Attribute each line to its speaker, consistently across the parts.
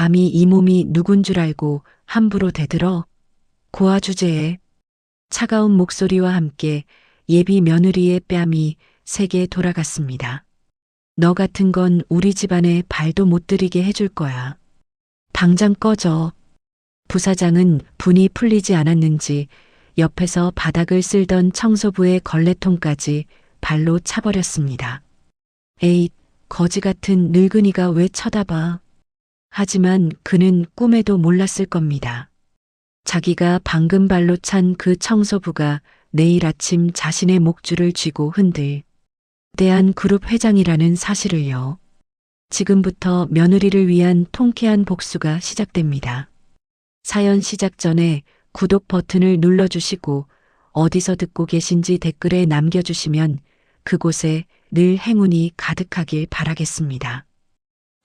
Speaker 1: 감히 이 몸이 누군 줄 알고 함부로 대들어? 고아 주제에 차가운 목소리와 함께 예비 며느리의 뺨이 세게 돌아갔습니다. 너 같은 건 우리 집안에 발도 못 들이게 해줄 거야. 당장 꺼져. 부사장은 분이 풀리지 않았는지 옆에서 바닥을 쓸던 청소부의 걸레통까지 발로 차버렸습니다. 에잇, 거지 같은 늙은이가 왜 쳐다봐. 하지만 그는 꿈에도 몰랐을 겁니다. 자기가 방금 발로 찬 그 청소부가 내일 아침 자신의 목줄을 쥐고 흔들 대한그룹 회장이라는 사실을요. 지금부터 며느리를 위한 통쾌한 복수가 시작됩니다. 사연 시작 전에 구독 버튼을 눌러주시고 어디서 듣고 계신지 댓글에 남겨주시면 그곳에 늘 행운이 가득하길 바라겠습니다.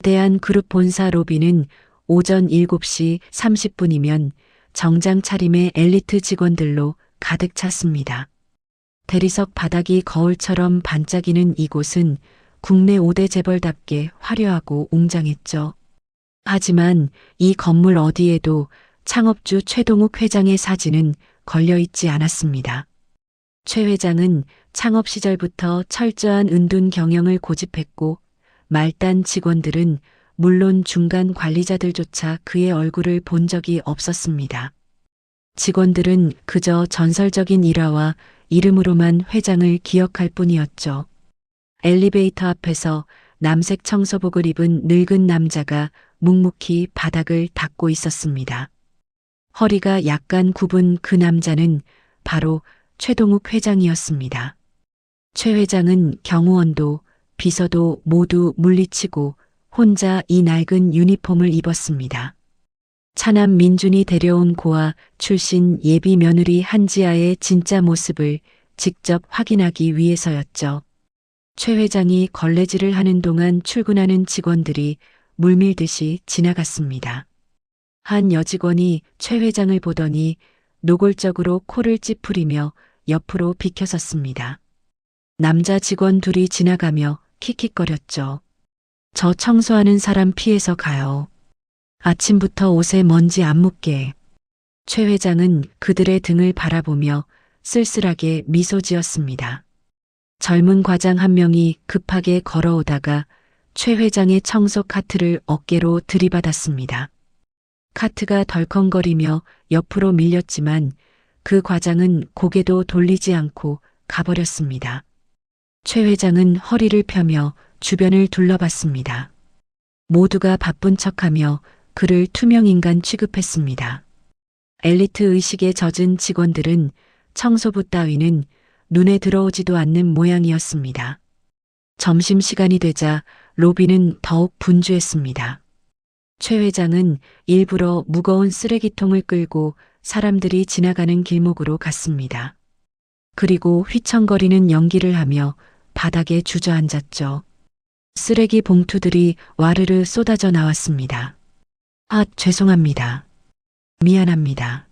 Speaker 1: 대한그룹 본사 로비는 오전 7시 30분이면 정장 차림의 엘리트 직원들로 가득 찼습니다. 대리석 바닥이 거울처럼 반짝이는 이곳은 국내 5대 재벌답게 화려하고 웅장했죠. 하지만 이 건물 어디에도 창업주 최동욱 회장의 사진은 걸려있지 않았습니다. 최 회장은 창업 시절부터 철저한 은둔 경영을 고집했고 말단 직원들은 물론 중간 관리자들조차 그의 얼굴을 본 적이 없었습니다. 직원들은 그저 전설적인 일화와 이름으로만 회장을 기억할 뿐이었죠. 엘리베이터 앞에서 남색 청소복을 입은 늙은 남자가 묵묵히 바닥을 닦고 있었습니다. 허리가 약간 굽은 그 남자는 바로 최동욱 회장이었습니다. 최 회장은 경호원도 비서도 모두 물리치고 혼자 이 낡은 유니폼을 입었습니다. 차남 민준이 데려온 고아 출신 예비 며느리 한지아의 진짜 모습을 직접 확인하기 위해서였죠. 최 회장이 걸레질을 하는 동안 출근하는 직원들이 물밀듯이 지나갔습니다. 한 여직원이 최 회장을 보더니 노골적으로 코를 찌푸리며 옆으로 비켜섰습니다. 남자 직원 둘이 지나가며 킥킥거렸죠. 저 청소하는 사람 피해서 가요. 아침부터 옷에 먼지 안 묻게. 최 회장은 그들의 등을 바라보며 쓸쓸하게 미소 지었습니다. 젊은 과장 한 명이 급하게 걸어오다가 최 회장의 청소 카트를 어깨로 들이받았습니다. 카트가 덜컹거리며 옆으로 밀렸지만 그 과장은 고개도 돌리지 않고 가버렸습니다. 최 회장은 허리를 펴며 주변을 둘러봤습니다. 모두가 바쁜 척하며 그를 투명인간 취급했습니다. 엘리트 의식에 젖은 직원들은 청소부 따위는 눈에 들어오지도 않는 모양이었습니다. 점심시간이 되자 로비는 더욱 분주했습니다. 최 회장은 일부러 무거운 쓰레기통을 끌고 사람들이 지나가는 길목으로 갔습니다. 그리고 휘청거리는 연기를 하며 바닥에 주저앉았죠. 쓰레기 봉투들이 와르르 쏟아져 나왔습니다. 아, 죄송합니다. 미안합니다.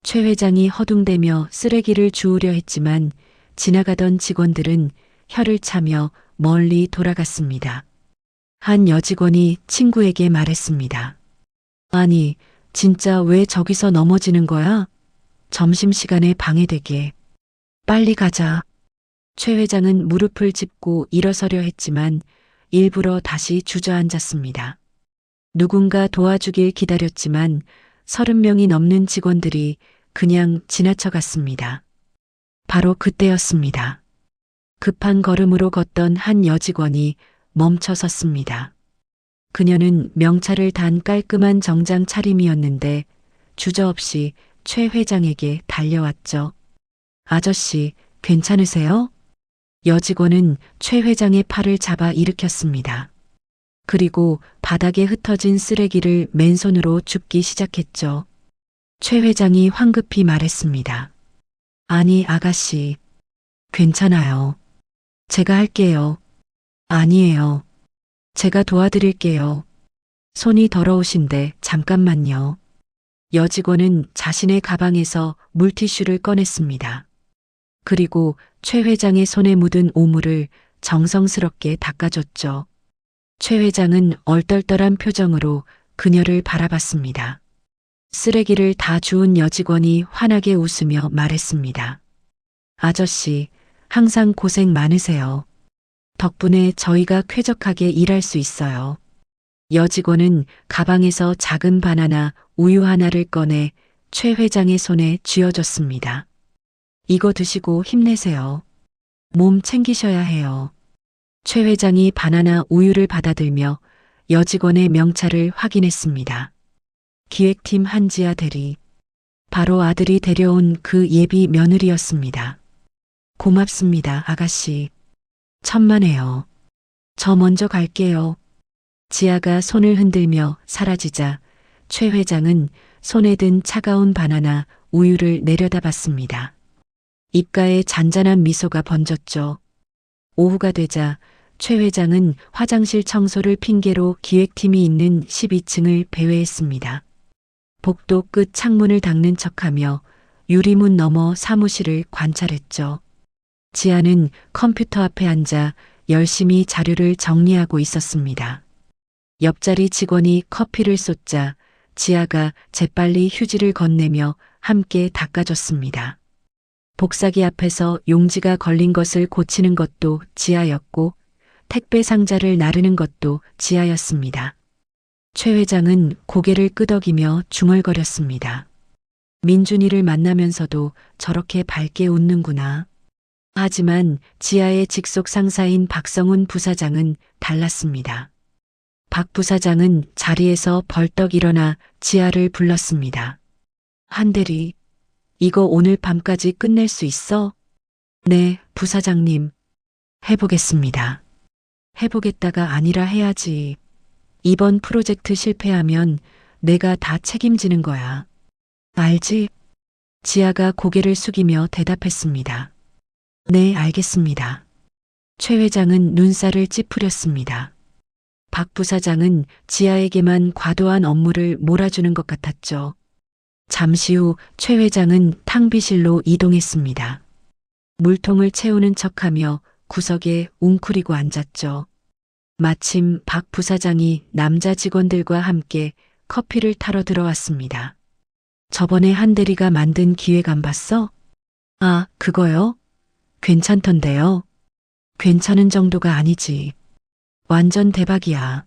Speaker 1: 최 회장이 허둥대며 쓰레기를 주우려 했지만 지나가던 직원들은 혀를 차며 멀리 돌아갔습니다. 한 여직원이 친구에게 말했습니다. 아니, 진짜 왜 저기서 넘어지는 거야? 점심시간에 방해되게. 빨리 가자. 최 회장은 무릎을 짚고 일어서려 했지만 일부러 다시 주저앉았습니다. 누군가 도와주길 기다렸지만 30명이 넘는 직원들이 그냥 지나쳐갔습니다. 바로 그때였습니다. 급한 걸음으로 걷던 한 여직원이 멈춰 섰습니다. 그녀는 명찰을 단 깔끔한 정장 차림이었는데 주저없이 최 회장에게 달려왔죠. 아저씨, 괜찮으세요? 여직원은 최 회장의 팔을 잡아 일으켰습니다. 그리고 바닥에 흩어진 쓰레기를 맨손으로 줍기 시작했죠. 최 회장이 황급히 말했습니다. 아니, 아가씨. 괜찮아요. 제가 할게요. 아니에요. 제가 도와드릴게요. 손이 더러우신데 잠깐만요. 여직원은 자신의 가방에서 물티슈를 꺼냈습니다. 그리고 최 회장의 손에 묻은 오물을 정성스럽게 닦아줬죠. 최 회장은 얼떨떨한 표정으로 그녀를 바라봤습니다. 쓰레기를 다 주운 여직원이 환하게 웃으며 말했습니다. 아저씨, 항상 고생 많으세요. 덕분에 저희가 쾌적하게 일할 수 있어요. 여직원은 가방에서 작은 바나나 우유 하나를 꺼내 최 회장의 손에 쥐어줬습니다. 이거 드시고 힘내세요. 몸 챙기셔야 해요. 최 회장이 바나나 우유를 받아들며 여직원의 명찰을 확인했습니다. 기획팀 한지아 대리. 바로 아들이 데려온 그 예비 며느리였습니다. 고맙습니다, 아가씨. 천만에요. 저 먼저 갈게요. 지아가 손을 흔들며 사라지자 최 회장은 손에 든 차가운 바나나 우유를 내려다봤습니다. 입가에 잔잔한 미소가 번졌죠. 오후가 되자 최 회장은 화장실 청소를 핑계로 기획팀이 있는 12층을 배회했습니다. 복도 끝 창문을 닦는 척하며 유리문 너머 사무실을 관찰했죠. 지아는 컴퓨터 앞에 앉아 열심히 자료를 정리하고 있었습니다. 옆자리 직원이 커피를 쏟자 지아가 재빨리 휴지를 건네며 함께 닦아줬습니다. 복사기 앞에서 용지가 걸린 것을 고치는 것도 지아였고 택배 상자를 나르는 것도 지아였습니다. 최 회장은 고개를 끄덕이며 중얼거렸습니다. 민준이를 만나면서도 저렇게 밝게 웃는구나. 하지만 지아의 직속 상사인 박성훈 부사장은 달랐습니다. 박 부사장은 자리에서 벌떡 일어나 지아를 불렀습니다. 한대리, 이거 오늘 밤까지 끝낼 수 있어? 네, 부사장님. 해보겠습니다. 해보겠다가 아니라 해야지. 이번 프로젝트 실패하면 내가 다 책임지는 거야. 알지? 지아가 고개를 숙이며 대답했습니다. 네, 알겠습니다. 최 회장은 눈살을 찌푸렸습니다. 박 부사장은 지아에게만 과도한 업무를 몰아주는 것 같았죠. 잠시 후 최 회장은 탕비실로 이동했습니다. 물통을 채우는 척하며 구석에 웅크리고 앉았죠. 마침 박 부사장이 남자 직원들과 함께 커피를 타러 들어왔습니다. 저번에 한대리가 만든 기획 안 봤어? 아, 그거요? 괜찮던데요? 괜찮은 정도가 아니지. 완전 대박이야.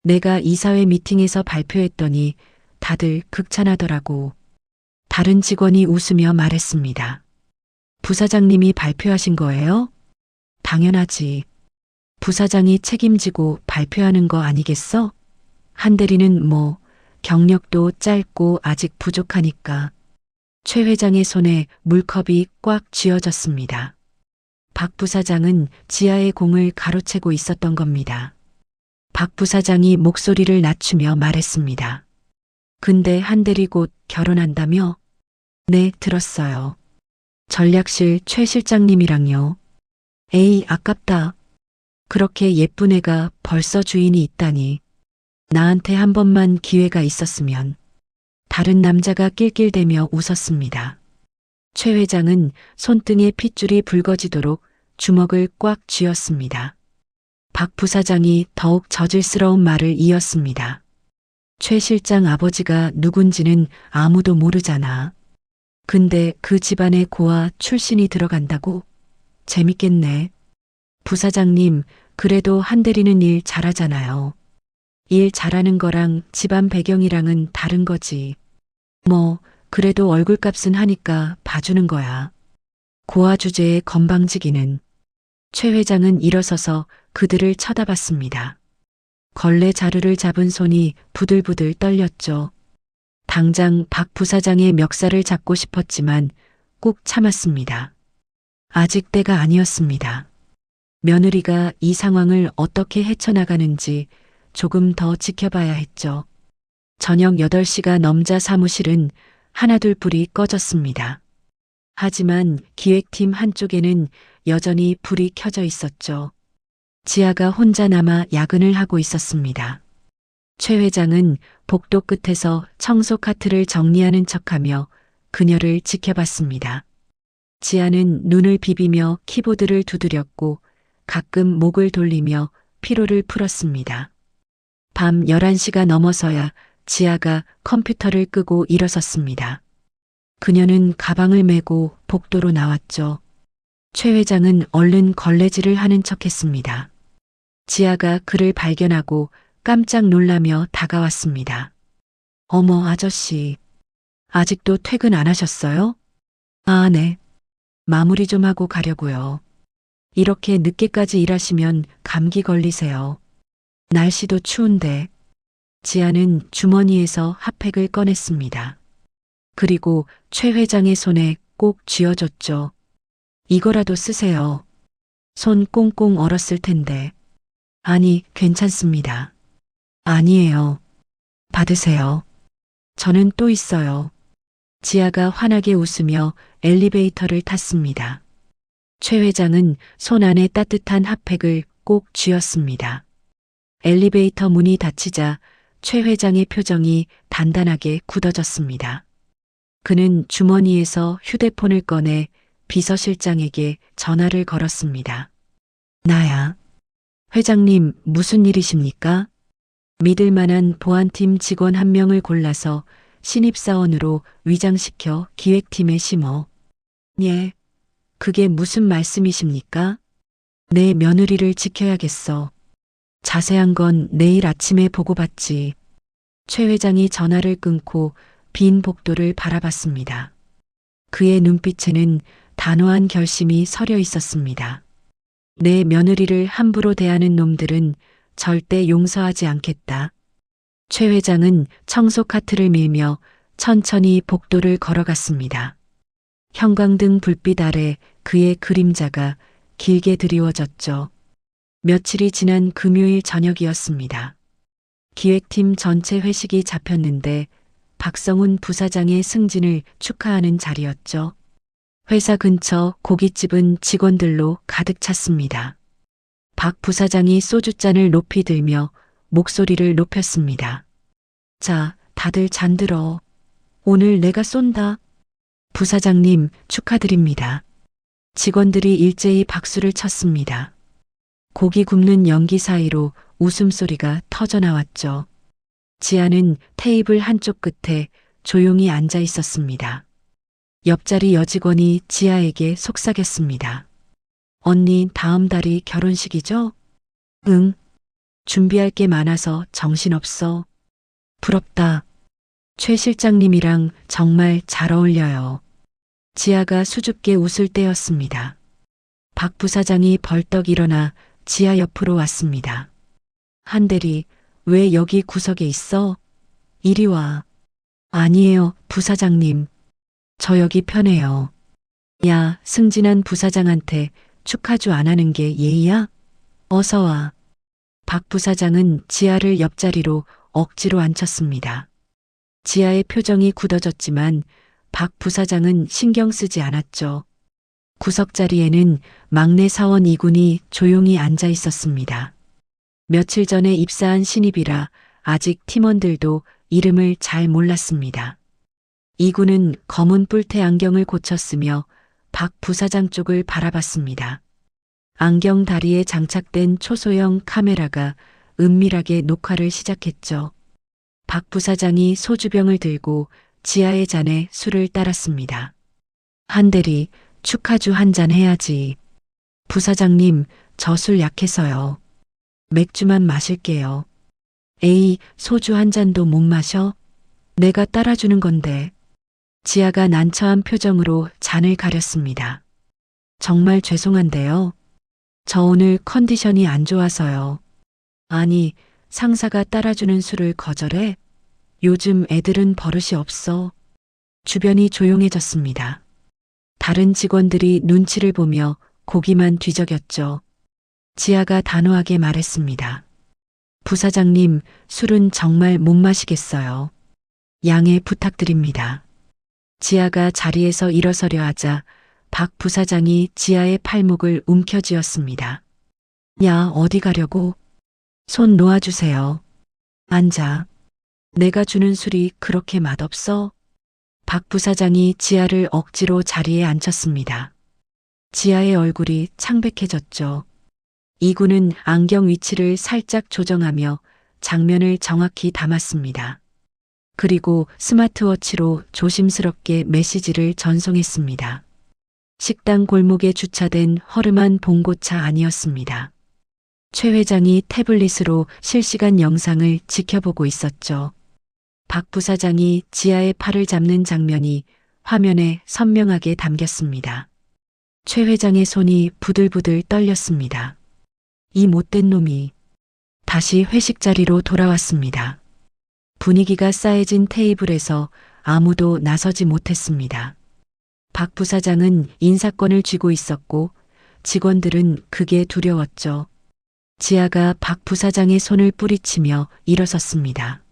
Speaker 1: 내가 이사회 미팅에서 발표했더니 다들 극찬하더라고. 다른 직원이 웃으며 말했습니다. 부사장님이 발표하신 거예요? 당연하지. 부사장이 책임지고 발표하는 거 아니겠어? 한대리는 뭐 경력도 짧고 아직 부족하니까. 최 회장의 손에 물컵이 꽉 쥐어졌습니다. 박 부사장은 지아의 공을 가로채고 있었던 겁니다. 박 부사장이 목소리를 낮추며 말했습니다. 근데 한대리 곧 결혼한다며? 네, 들었어요. 전략실 최 실장님이랑요. 에이, 아깝다. 그렇게 예쁜 애가 벌써 주인이 있다니. 나한테 한 번만 기회가 있었으면. 다른 남자가 낄낄대며 웃었습니다. 최 회장은 손등에 핏줄이 붉어지도록 주먹을 꽉 쥐었습니다. 박 부사장이 더욱 저질스러운 말을 이었습니다. 최 실장 아버지가 누군지는 아무도 모르잖아. 근데 그 집안에 고아 출신이 들어간다고? 재밌겠네. 부사장님, 그래도 한대리는 일 잘하잖아요. 일 잘하는 거랑 집안 배경이랑은 다른 거지. 뭐, 그래도 얼굴값은 하니까 봐주는 거야. 고아 주제의 건방지기는. 최 회장은 일어서서 그들을 쳐다봤습니다. 걸레 자루를 잡은 손이 부들부들 떨렸죠. 당장 박 부사장의 멱살을 잡고 싶었지만 꾹 참았습니다. 아직 때가 아니었습니다. 며느리가 이 상황을 어떻게 헤쳐나가는지 조금 더 지켜봐야 했죠. 저녁 8시가 넘자 사무실은 하나둘 불이 꺼졌습니다. 하지만 기획팀 한쪽에는 여전히 불이 켜져 있었죠. 지아가 혼자 남아 야근을 하고 있었습니다. 최 회장은 복도 끝에서 청소 카트를 정리하는 척하며 그녀를 지켜봤습니다. 지아는 눈을 비비며 키보드를 두드렸고 가끔 목을 돌리며 피로를 풀었습니다. 밤 11시가 넘어서야 지아가 컴퓨터를 끄고 일어섰습니다. 그녀는 가방을 메고 복도로 나왔죠. 최 회장은 얼른 걸레질을 하는 척했습니다. 지아가 그를 발견하고 깜짝 놀라며 다가왔습니다. 어머, 아저씨. 아직도 퇴근 안 하셨어요? 아, 네. 마무리 좀 하고 가려고요. 이렇게 늦게까지 일하시면 감기 걸리세요. 날씨도 추운데. 지아는 주머니에서 핫팩을 꺼냈습니다. 그리고 최 회장의 손에 꼭 쥐어줬죠. 이거라도 쓰세요. 손 꽁꽁 얼었을 텐데. 아니, 괜찮습니다. 아니에요. 받으세요. 저는 또 있어요. 지아가 환하게 웃으며 엘리베이터를 탔습니다. 최 회장은 손 안에 따뜻한 핫팩을 꼭 쥐었습니다. 엘리베이터 문이 닫히자 최 회장의 표정이 단단하게 굳어졌습니다. 그는 주머니에서 휴대폰을 꺼내 비서실장에게 전화를 걸었습니다. 나야. 회장님, 무슨 일이십니까? 믿을 만한 보안팀 직원 한 명을 골라서 신입사원으로 위장시켜 기획팀에 심어. 예. 그게 무슨 말씀이십니까? 내 며느리를 지켜야겠어. 자세한 건 내일 아침에 보고받지. 최 회장이 전화를 끊고 빈 복도를 바라봤습니다. 그의 눈빛에는 단호한 결심이 서려 있었습니다. 내 며느리를 함부로 대하는 놈들은 절대 용서하지 않겠다. 최 회장은 청소 카트를 밀며 천천히 복도를 걸어갔습니다. 형광등 불빛 아래 그의 그림자가 길게 드리워졌죠. 며칠이 지난 금요일 저녁이었습니다. 기획팀 전체 회식이 잡혔는데 박성훈 부사장의 승진을 축하하는 자리였죠. 회사 근처 고깃집은 직원들로 가득 찼습니다. 박 부사장이 소주잔을 높이 들며 목소리를 높였습니다. 자, 다들 잔들어. 오늘 내가 쏜다. 부사장님, 축하드립니다. 직원들이 일제히 박수를 쳤습니다. 고기 굽는 연기 사이로 웃음소리가 터져나왔죠. 지아는 테이블 한쪽 끝에 조용히 앉아 있었습니다. 옆자리 여직원이 지아에게 속삭였습니다. 언니, 다음 달이 결혼식이죠? 응. 준비할 게 많아서 정신없어. 부럽다. 최 실장님이랑 정말 잘 어울려요. 지아가 수줍게 웃을 때였습니다. 박 부사장이 벌떡 일어나 지아 옆으로 왔습니다. 한대리, 왜 여기 구석에 있어? 이리 와. 아니에요, 부사장님. 저 여기 편해요. 야, 승진한 부사장한테 축하주 안 하는 게 예의야? 어서 와. 박 부사장은 지아를 옆자리로 억지로 앉혔습니다. 지아의 표정이 굳어졌지만 박 부사장은 신경 쓰지 않았죠. 구석자리에는 막내 사원 이군이 조용히 앉아 있었습니다. 며칠 전에 입사한 신입이라 아직 팀원들도 이름을 잘 몰랐습니다. 이군은 검은 뿔테 안경을 고쳤으며 박 부사장 쪽을 바라봤습니다. 안경 다리에 장착된 초소형 카메라가 은밀하게 녹화를 시작했죠. 박 부사장이 소주병을 들고 지아의 잔에 술을 따랐습니다. 한대리, 축하주 한 잔 해야지. 부사장님, 저 술 약해서요. 맥주만 마실게요. 에이, 소주 한 잔도 못 마셔? 내가 따라주는 건데. 지아가 난처한 표정으로 잔을 가렸습니다. 정말 죄송한데요. 저 오늘 컨디션이 안 좋아서요. 아니, 상사가 따라주는 술을 거절해? 요즘 애들은 버릇이 없어. 주변이 조용해졌습니다. 다른 직원들이 눈치를 보며 고기만 뒤적였죠. 지아가 단호하게 말했습니다. 부사장님, 술은 정말 못 마시겠어요. 양해 부탁드립니다. 지아가 자리에서 일어서려 하자 박 부사장이 지아의 팔목을 움켜쥐었습니다. 야, 어디 가려고? 손 놓아주세요. 앉아. 내가 주는 술이 그렇게 맛없어? 박 부사장이 지아를 억지로 자리에 앉혔습니다. 지아의 얼굴이 창백해졌죠. 이군은 안경 위치를 살짝 조정하며 장면을 정확히 담았습니다. 그리고 스마트워치로 조심스럽게 메시지를 전송했습니다. 식당 골목에 주차된 허름한 봉고차 아니었습니다. 최 회장이 태블릿으로 실시간 영상을 지켜보고 있었죠. 박 부사장이 지아의 팔을 잡는 장면이 화면에 선명하게 담겼습니다. 최 회장의 손이 부들부들 떨렸습니다. 이 못된 놈이 다시 회식 자리로 돌아왔습니다. 분위기가 싸해진 테이블에서 아무도 나서지 못했습니다. 박 부사장은 인사권을 쥐고 있었고 직원들은 그게 두려웠죠. 지아가 박 부사장의 손을 뿌리치며 일어섰습니다.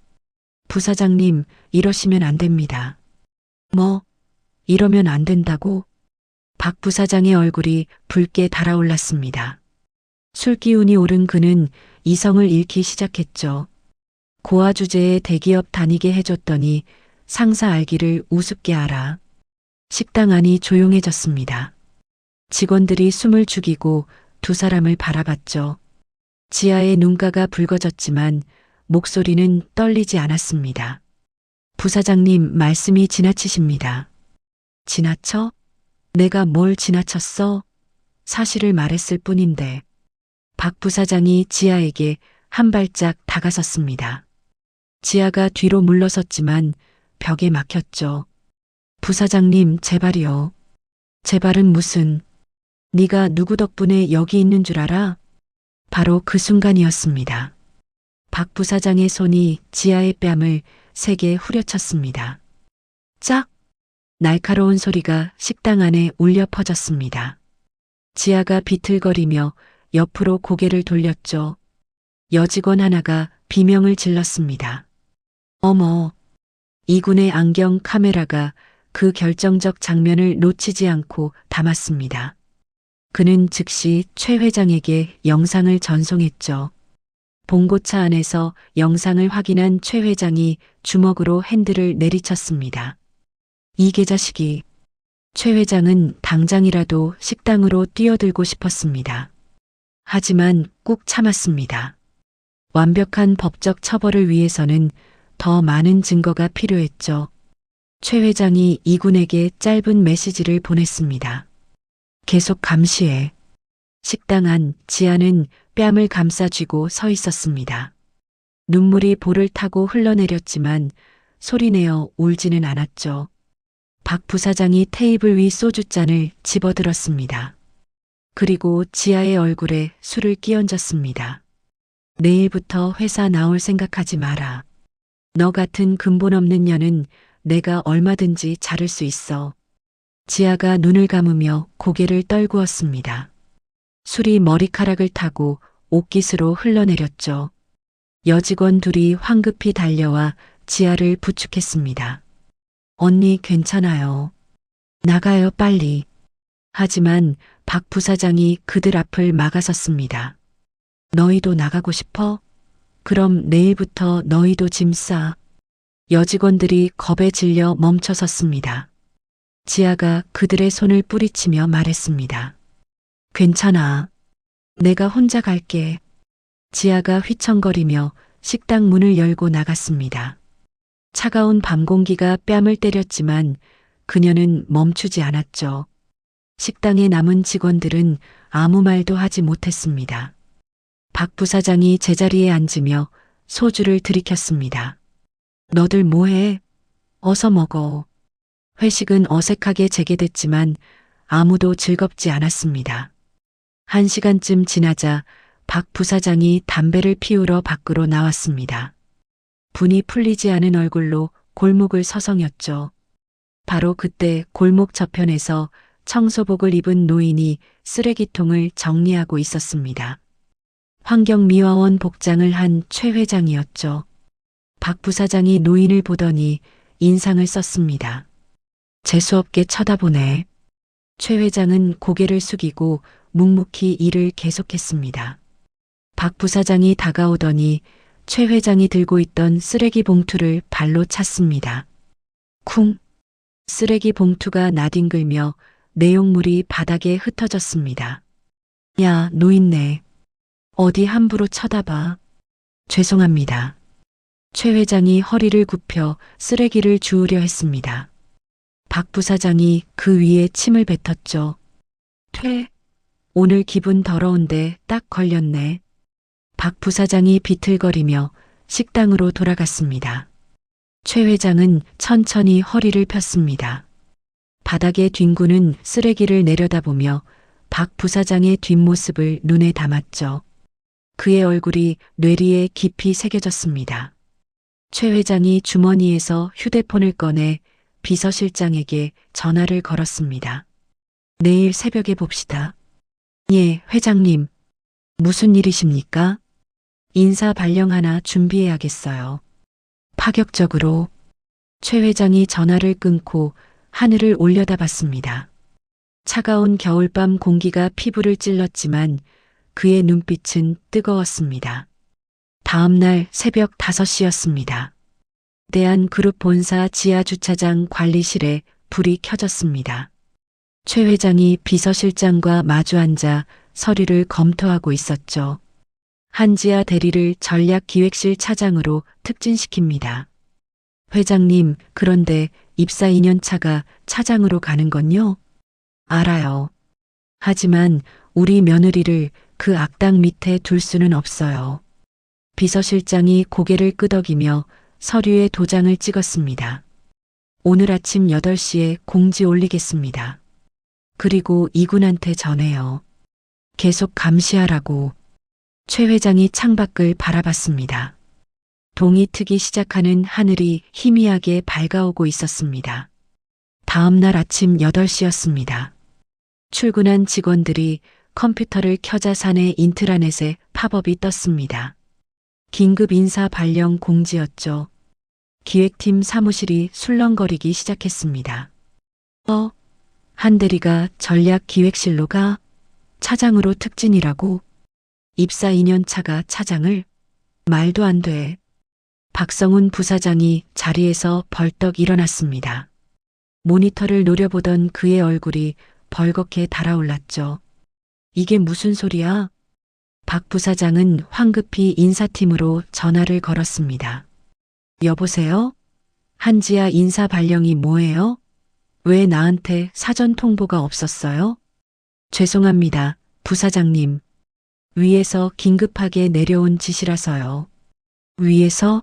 Speaker 1: 부사장님, 이러시면 안 됩니다. 뭐, 이러면 안 된다고? 박 부사장의 얼굴이 붉게 달아올랐습니다. 술기운이 오른 그는 이성을 잃기 시작했죠. 고아 주제에 대기업 다니게 해줬더니 상사 알기를 우습게 알아. 식당 안이 조용해졌습니다. 직원들이 숨을 죽이고 두 사람을 바라봤죠. 지아의 눈가가 붉어졌지만 목소리는 떨리지 않았습니다. 부사장님, 말씀이 지나치십니다. 지나쳐? 내가 뭘 지나쳤어? 사실을 말했을 뿐인데. 박 부사장이 지아에게 한 발짝 다가섰습니다. 지아가 뒤로 물러섰지만 벽에 막혔죠. 부사장님, 제발이요. 제발은 무슨. 네가 누구 덕분에 여기 있는 줄 알아? 바로 그 순간이었습니다. 박 부사장의 손이 지아의 뺨을 세게 후려쳤습니다. 짝! 날카로운 소리가 식당 안에 울려 퍼졌습니다. 지아가 비틀거리며 옆으로 고개를 돌렸죠. 여직원 하나가 비명을 질렀습니다. 어머! 이군의 안경 카메라가 그 결정적 장면을 놓치지 않고 담았습니다. 그는 즉시 최 회장에게 영상을 전송했죠. 봉고차 안에서 영상을 확인한 최 회장이 주먹으로 핸들을 내리쳤습니다. 이 개자식이. 최 회장은 당장이라도 식당으로 뛰어들고 싶었습니다. 하지만 꾹 참았습니다. 완벽한 법적 처벌을 위해서는 더 많은 증거가 필요했죠. 최 회장이 이군에게 짧은 메시지를 보냈습니다. 계속 감시해. 식당 안 지아는 뺨을 감싸쥐고 서 있었습니다. 눈물이 볼을 타고 흘러내렸지만 소리내어 울지는 않았죠. 박 부사장이 테이블 위 소주잔을 집어들었습니다. 그리고 지아의 얼굴에 술을 끼얹었습니다. 내일부터 회사 나올 생각하지 마라. 너 같은 근본 없는 년은 내가 얼마든지 자를 수 있어. 지아가 눈을 감으며 고개를 떨구었습니다. 술이 머리카락을 타고 옷깃으로 흘러내렸죠. 여직원 둘이 황급히 달려와 지아를 부축했습니다. 언니 괜찮아요. 나가요 빨리. 하지만 박 부사장이 그들 앞을 막아섰습니다. 너희도 나가고 싶어? 그럼 내일부터 너희도 짐 싸. 여직원들이 겁에 질려 멈춰섰습니다. 지아가 그들의 손을 뿌리치며 말했습니다. 괜찮아. 내가 혼자 갈게. 지아가 휘청거리며 식당 문을 열고 나갔습니다. 차가운 밤 공기가 뺨을 때렸지만 그녀는 멈추지 않았죠. 식당에 남은 직원들은 아무 말도 하지 못했습니다. 박 부사장이 제자리에 앉으며 소주를 들이켰습니다. 너들 뭐해? 어서 먹어. 회식은 어색하게 재개됐지만 아무도 즐겁지 않았습니다. 1시간쯤 지나자 박 부사장이 담배를 피우러 밖으로 나왔습니다. 분이 풀리지 않은 얼굴로 골목을 서성였죠. 바로 그때 골목 저편에서 청소복을 입은 노인이 쓰레기통을 정리하고 있었습니다. 환경미화원 복장을 한 최 회장이었죠. 박 부사장이 노인을 보더니 인상을 썼습니다. 재수없게 쳐다보네. 최 회장은 고개를 숙이고 묵묵히 일을 계속했습니다. 박 부사장이 다가오더니 최 회장이 들고 있던 쓰레기 봉투를 발로 찼습니다. 쿵! 쓰레기 봉투가 나뒹굴며 내용물이 바닥에 흩어졌습니다. 야, 노인네. 어디 함부로 쳐다봐. 죄송합니다. 최 회장이 허리를 굽혀 쓰레기를 주우려 했습니다. 박 부사장이 그 위에 침을 뱉었죠. 퇴, 오늘 기분 더러운데 딱 걸렸네. 박 부사장이 비틀거리며 식당으로 돌아갔습니다. 최 회장은 천천히 허리를 폈습니다. 바닥에 뒹구는 쓰레기를 내려다보며 박 부사장의 뒷모습을 눈에 담았죠. 그의 얼굴이 뇌리에 깊이 새겨졌습니다. 최 회장이 주머니에서 휴대폰을 꺼내 비서실장에게 전화를 걸었습니다. 내일 새벽에 봅시다. 예, 회장님. 무슨 일이십니까? 인사 발령 하나 준비해야겠어요. 파격적으로 최 회장이 전화를 끊고 하늘을 올려다봤습니다. 차가운 겨울밤 공기가 피부를 찔렀지만 그의 눈빛은 뜨거웠습니다. 다음 날 새벽 5시였습니다. 대한그룹 본사 지하주차장 관리실에 불이 켜졌습니다. 최 회장이 비서실장과 마주 앉아 서류를 검토하고 있었죠. 한지아 대리를 전략기획실 차장으로 특진시킵니다. 회장님, 그런데 입사 2년 차가 차장으로 가는 건요? 알아요. 하지만 우리 며느리를 그 악당 밑에 둘 수는 없어요. 비서실장이 고개를 끄덕이며 서류에 도장을 찍었습니다. 오늘 아침 8시에 공지 올리겠습니다. 그리고 이군한테 전해요. 계속 감시하라고. 최 회장이 창밖을 바라봤습니다. 동이 트기 시작하는 하늘이 희미하게 밝아오고 있었습니다. 다음 날 아침 8시였습니다. 출근한 직원들이 컴퓨터를 켜자 사내 인트라넷에 팝업이 떴습니다. 긴급 인사 발령 공지였죠. 기획팀 사무실이 술렁거리기 시작했습니다. 한 대리가 전략기획실로 가? 차장으로 특진이라고? 입사 2년 차가 차장을? 말도 안 돼. 박성훈 부사장이 자리에서 벌떡 일어났습니다. 모니터를 노려보던 그의 얼굴이 벌겋게 달아올랐죠. 이게 무슨 소리야? 박 부사장은 황급히 인사팀으로 전화를 걸었습니다. 여보세요? 한지아 인사 발령이 뭐예요? 왜 나한테 사전 통보가 없었어요? 죄송합니다, 부사장님. 위에서 긴급하게 내려온 지시라서요. 위에서?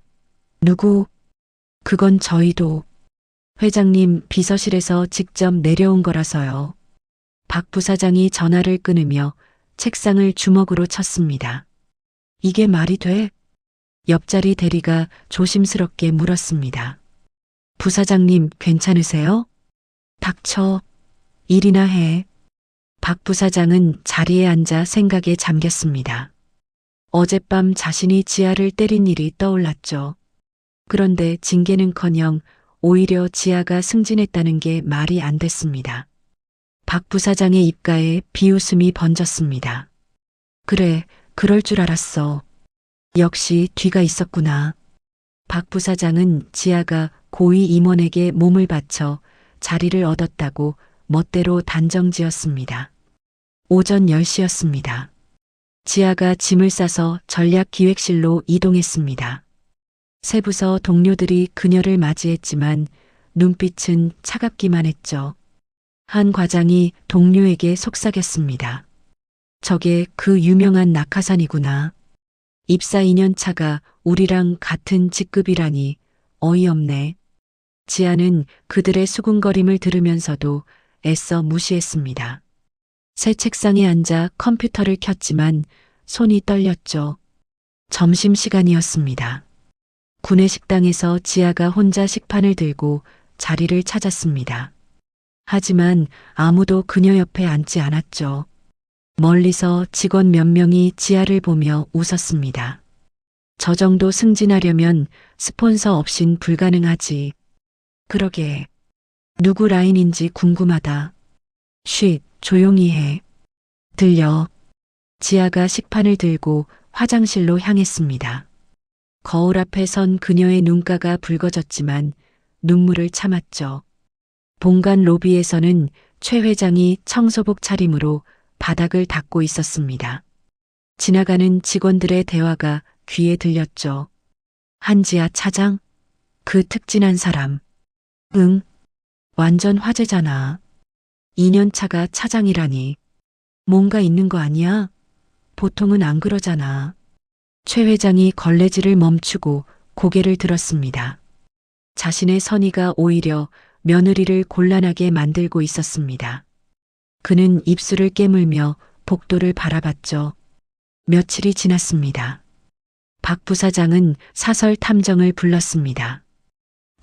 Speaker 1: 누구? 그건 저희도. 회장님 비서실에서 직접 내려온 거라서요. 박 부사장이 전화를 끊으며 책상을 주먹으로 쳤습니다. 이게 말이 돼? 옆자리 대리가 조심스럽게 물었습니다. 부사장님 괜찮으세요? 닥쳐. 일이나 해. 박 부사장은 자리에 앉아 생각에 잠겼습니다. 어젯밤 자신이 지아를 때린 일이 떠올랐죠. 그런데 징계는커녕 오히려 지아가 승진했다는 게 말이 안 됐습니다. 박 부사장의 입가에 비웃음이 번졌습니다. 그래, 그럴 줄 알았어. 역시 뒤가 있었구나. 박 부사장은 지아가 고위 임원에게 몸을 바쳐 자리를 얻었다고 멋대로 단정지었습니다. 오전 10시였습니다. 지아가 짐을 싸서 전략기획실로 이동했습니다. 세부서 동료들이 그녀를 맞이했지만 눈빛은 차갑기만 했죠. 한 과장이 동료에게 속삭였습니다. 저게 그 유명한 낙하산이구나. 입사 2년 차가 우리랑 같은 직급이라니 어이없네. 지아는 그들의 수군거림을 들으면서도 애써 무시했습니다. 새 책상에 앉아 컴퓨터를 켰지만 손이 떨렸죠. 점심시간이었습니다. 구내식당에서 지아가 혼자 식판을 들고 자리를 찾았습니다. 하지만 아무도 그녀 옆에 앉지 않았죠. 멀리서 직원 몇 명이 지아를 보며 웃었습니다. 저 정도 승진하려면 스폰서 없인 불가능하지. 그러게. 누구 라인인지 궁금하다. 쉿, 조용히 해. 들려. 지아가 식판을 들고 화장실로 향했습니다. 거울 앞에 선 그녀의 눈가가 붉어졌지만 눈물을 참았죠. 본관 로비에서는 최 회장이 청소복 차림으로 바닥을 닦고 있었습니다. 지나가는 직원들의 대화가 귀에 들렸죠. 한지아 차장? 그 특진한 사람. 응, 완전 화제잖아. 2년 차가 차장이라니. 뭔가 있는 거 아니야? 보통은 안 그러잖아. 최 회장이 걸레질을 멈추고 고개를 들었습니다. 자신의 선의가 오히려 며느리를 곤란하게 만들고 있었습니다. 그는 입술을 깨물며 복도를 바라봤죠. 며칠이 지났습니다. 박 부사장은 사설 탐정을 불렀습니다.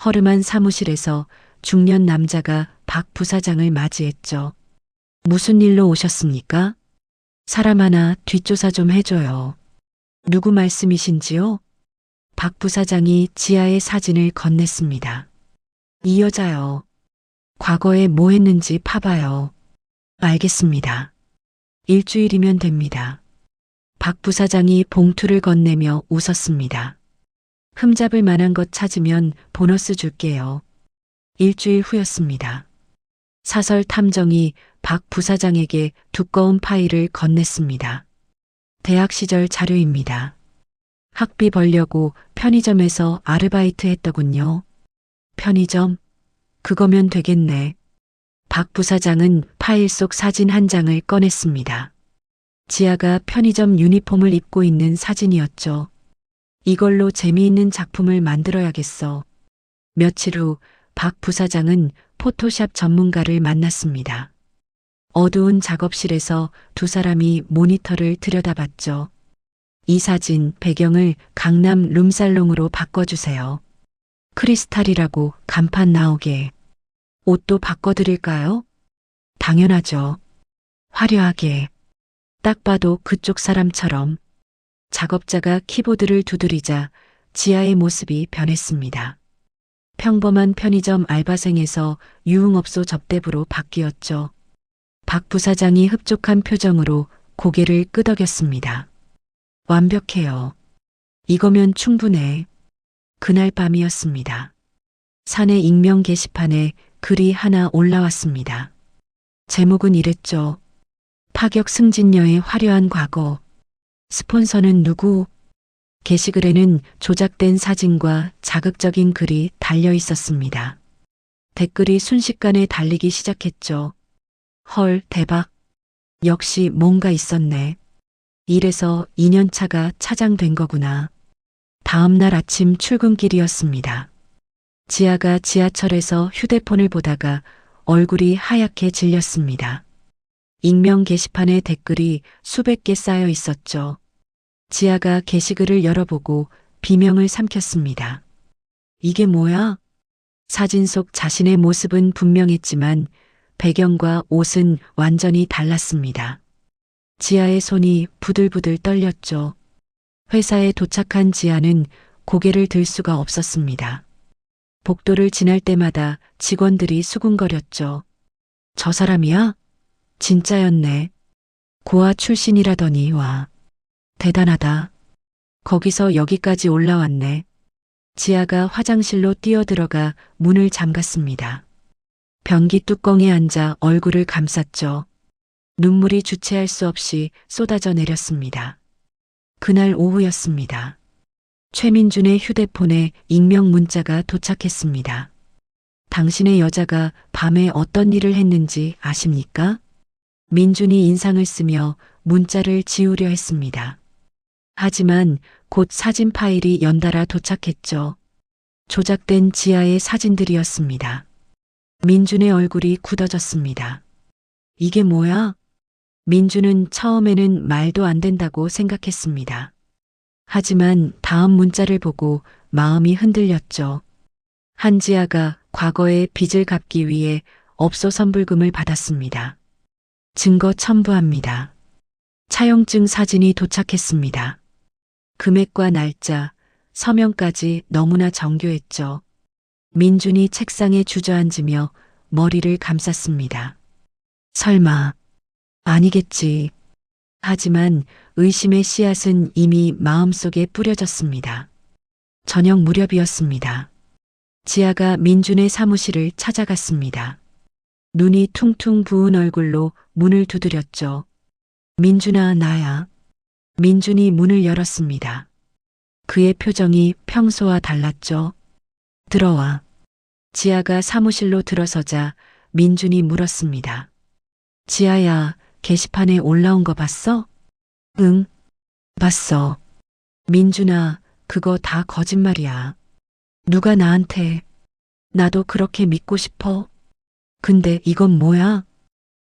Speaker 1: 허름한 사무실에서 중년 남자가 박 부사장을 맞이했죠. 무슨 일로 오셨습니까? 사람 하나 뒷조사 좀 해줘요. 누구 말씀이신지요? 박 부사장이 지아의 사진을 건넸습니다. 이 여자요. 과거에 뭐 했는지 파봐요. 알겠습니다. 일주일이면 됩니다. 박 부사장이 봉투를 건네며 웃었습니다. 흠잡을 만한 것 찾으면 보너스 줄게요. 일주일 후였습니다. 사설 탐정이 박 부사장에게 두꺼운 파일을 건넸습니다. 대학 시절 자료입니다. 학비 벌려고 편의점에서 아르바이트 했더군요. 편의점? 그거면 되겠네. 박 부사장은 파일 속 사진 한 장을 꺼냈습니다. 지아가 편의점 유니폼을 입고 있는 사진이었죠. 이걸로 재미있는 작품을 만들어야겠어. 며칠 후 박 부사장은 포토샵 전문가를 만났습니다. 어두운 작업실에서 두 사람이 모니터를 들여다봤죠. 이 사진 배경을 강남 룸살롱으로 바꿔주세요. 크리스탈이라고 간판 나오게. 옷도 바꿔드릴까요? 당연하죠. 화려하게. 딱 봐도 그쪽 사람처럼. 작업자가 키보드를 두드리자 지아의 모습이 변했습니다. 평범한 편의점 알바생에서 유흥업소 접대부로 바뀌었죠. 박 부사장이 흡족한 표정으로 고개를 끄덕였습니다. 완벽해요. 이거면 충분해. 그날 밤이었습니다. 사내 익명 게시판에 글이 하나 올라왔습니다. 제목은 이랬죠. 파격 승진녀의 화려한 과거. 스폰서는 누구? 게시글에는 조작된 사진과 자극적인 글이 달려 있었습니다. 댓글이 순식간에 달리기 시작했죠. 헐, 대박. 역시 뭔가 있었네. 이래서 2년 차가 차장된 거구나. 다음 날 아침 출근길이었습니다. 지아가 지하철에서 휴대폰을 보다가 얼굴이 하얗게 질렸습니다. 익명 게시판에 댓글이 수백 개 쌓여 있었죠. 지아가 게시글을 열어보고 비명을 삼켰습니다. 이게 뭐야? 사진 속 자신의 모습은 분명했지만 배경과 옷은 완전히 달랐습니다. 지아의 손이 부들부들 떨렸죠. 회사에 도착한 지아는 고개를 들 수가 없었습니다. 복도를 지날 때마다 직원들이 수군거렸죠. 저 사람이야? 진짜였네. 고아 출신이라더니 와. 대단하다. 거기서 여기까지 올라왔네. 지아가 화장실로 뛰어들어가 문을 잠갔습니다. 변기 뚜껑에 앉아 얼굴을 감쌌죠. 눈물이 주체할 수 없이 쏟아져 내렸습니다. 그날 오후였습니다. 최민준의 휴대폰에 익명 문자가 도착했습니다. 당신의 여자가 밤에 어떤 일을 했는지 아십니까? 민준이 인상을 쓰며 문자를 지우려 했습니다. 하지만 곧 사진 파일이 연달아 도착했죠. 조작된 지아의 사진들이었습니다. 민준의 얼굴이 굳어졌습니다. 이게 뭐야? 민준은 처음에는 말도 안 된다고 생각했습니다. 하지만 다음 문자를 보고 마음이 흔들렸죠. 한지아가 과거의 빚을 갚기 위해 업소 선불금을 받았습니다. 증거 첨부합니다. 차용증 사진이 도착했습니다. 금액과 날짜, 서명까지 너무나 정교했죠. 민준이 책상에 주저앉으며 머리를 감쌌습니다. 설마, 아니겠지. 하지만 의심의 씨앗은 이미 마음속에 뿌려졌습니다. 저녁 무렵이었습니다. 지아가 민준의 사무실을 찾아갔습니다. 눈이 퉁퉁 부은 얼굴로 문을 두드렸죠. 민준아, 나야. 민준이 문을 열었습니다. 그의 표정이 평소와 달랐죠. 들어와. 지아가 사무실로 들어서자 민준이 물었습니다. 지아야, 게시판에 올라온 거 봤어? 응, 봤어. 민준아, 그거 다 거짓말이야. 누가 나한테, 나도 그렇게 믿고 싶어? 근데 이건 뭐야?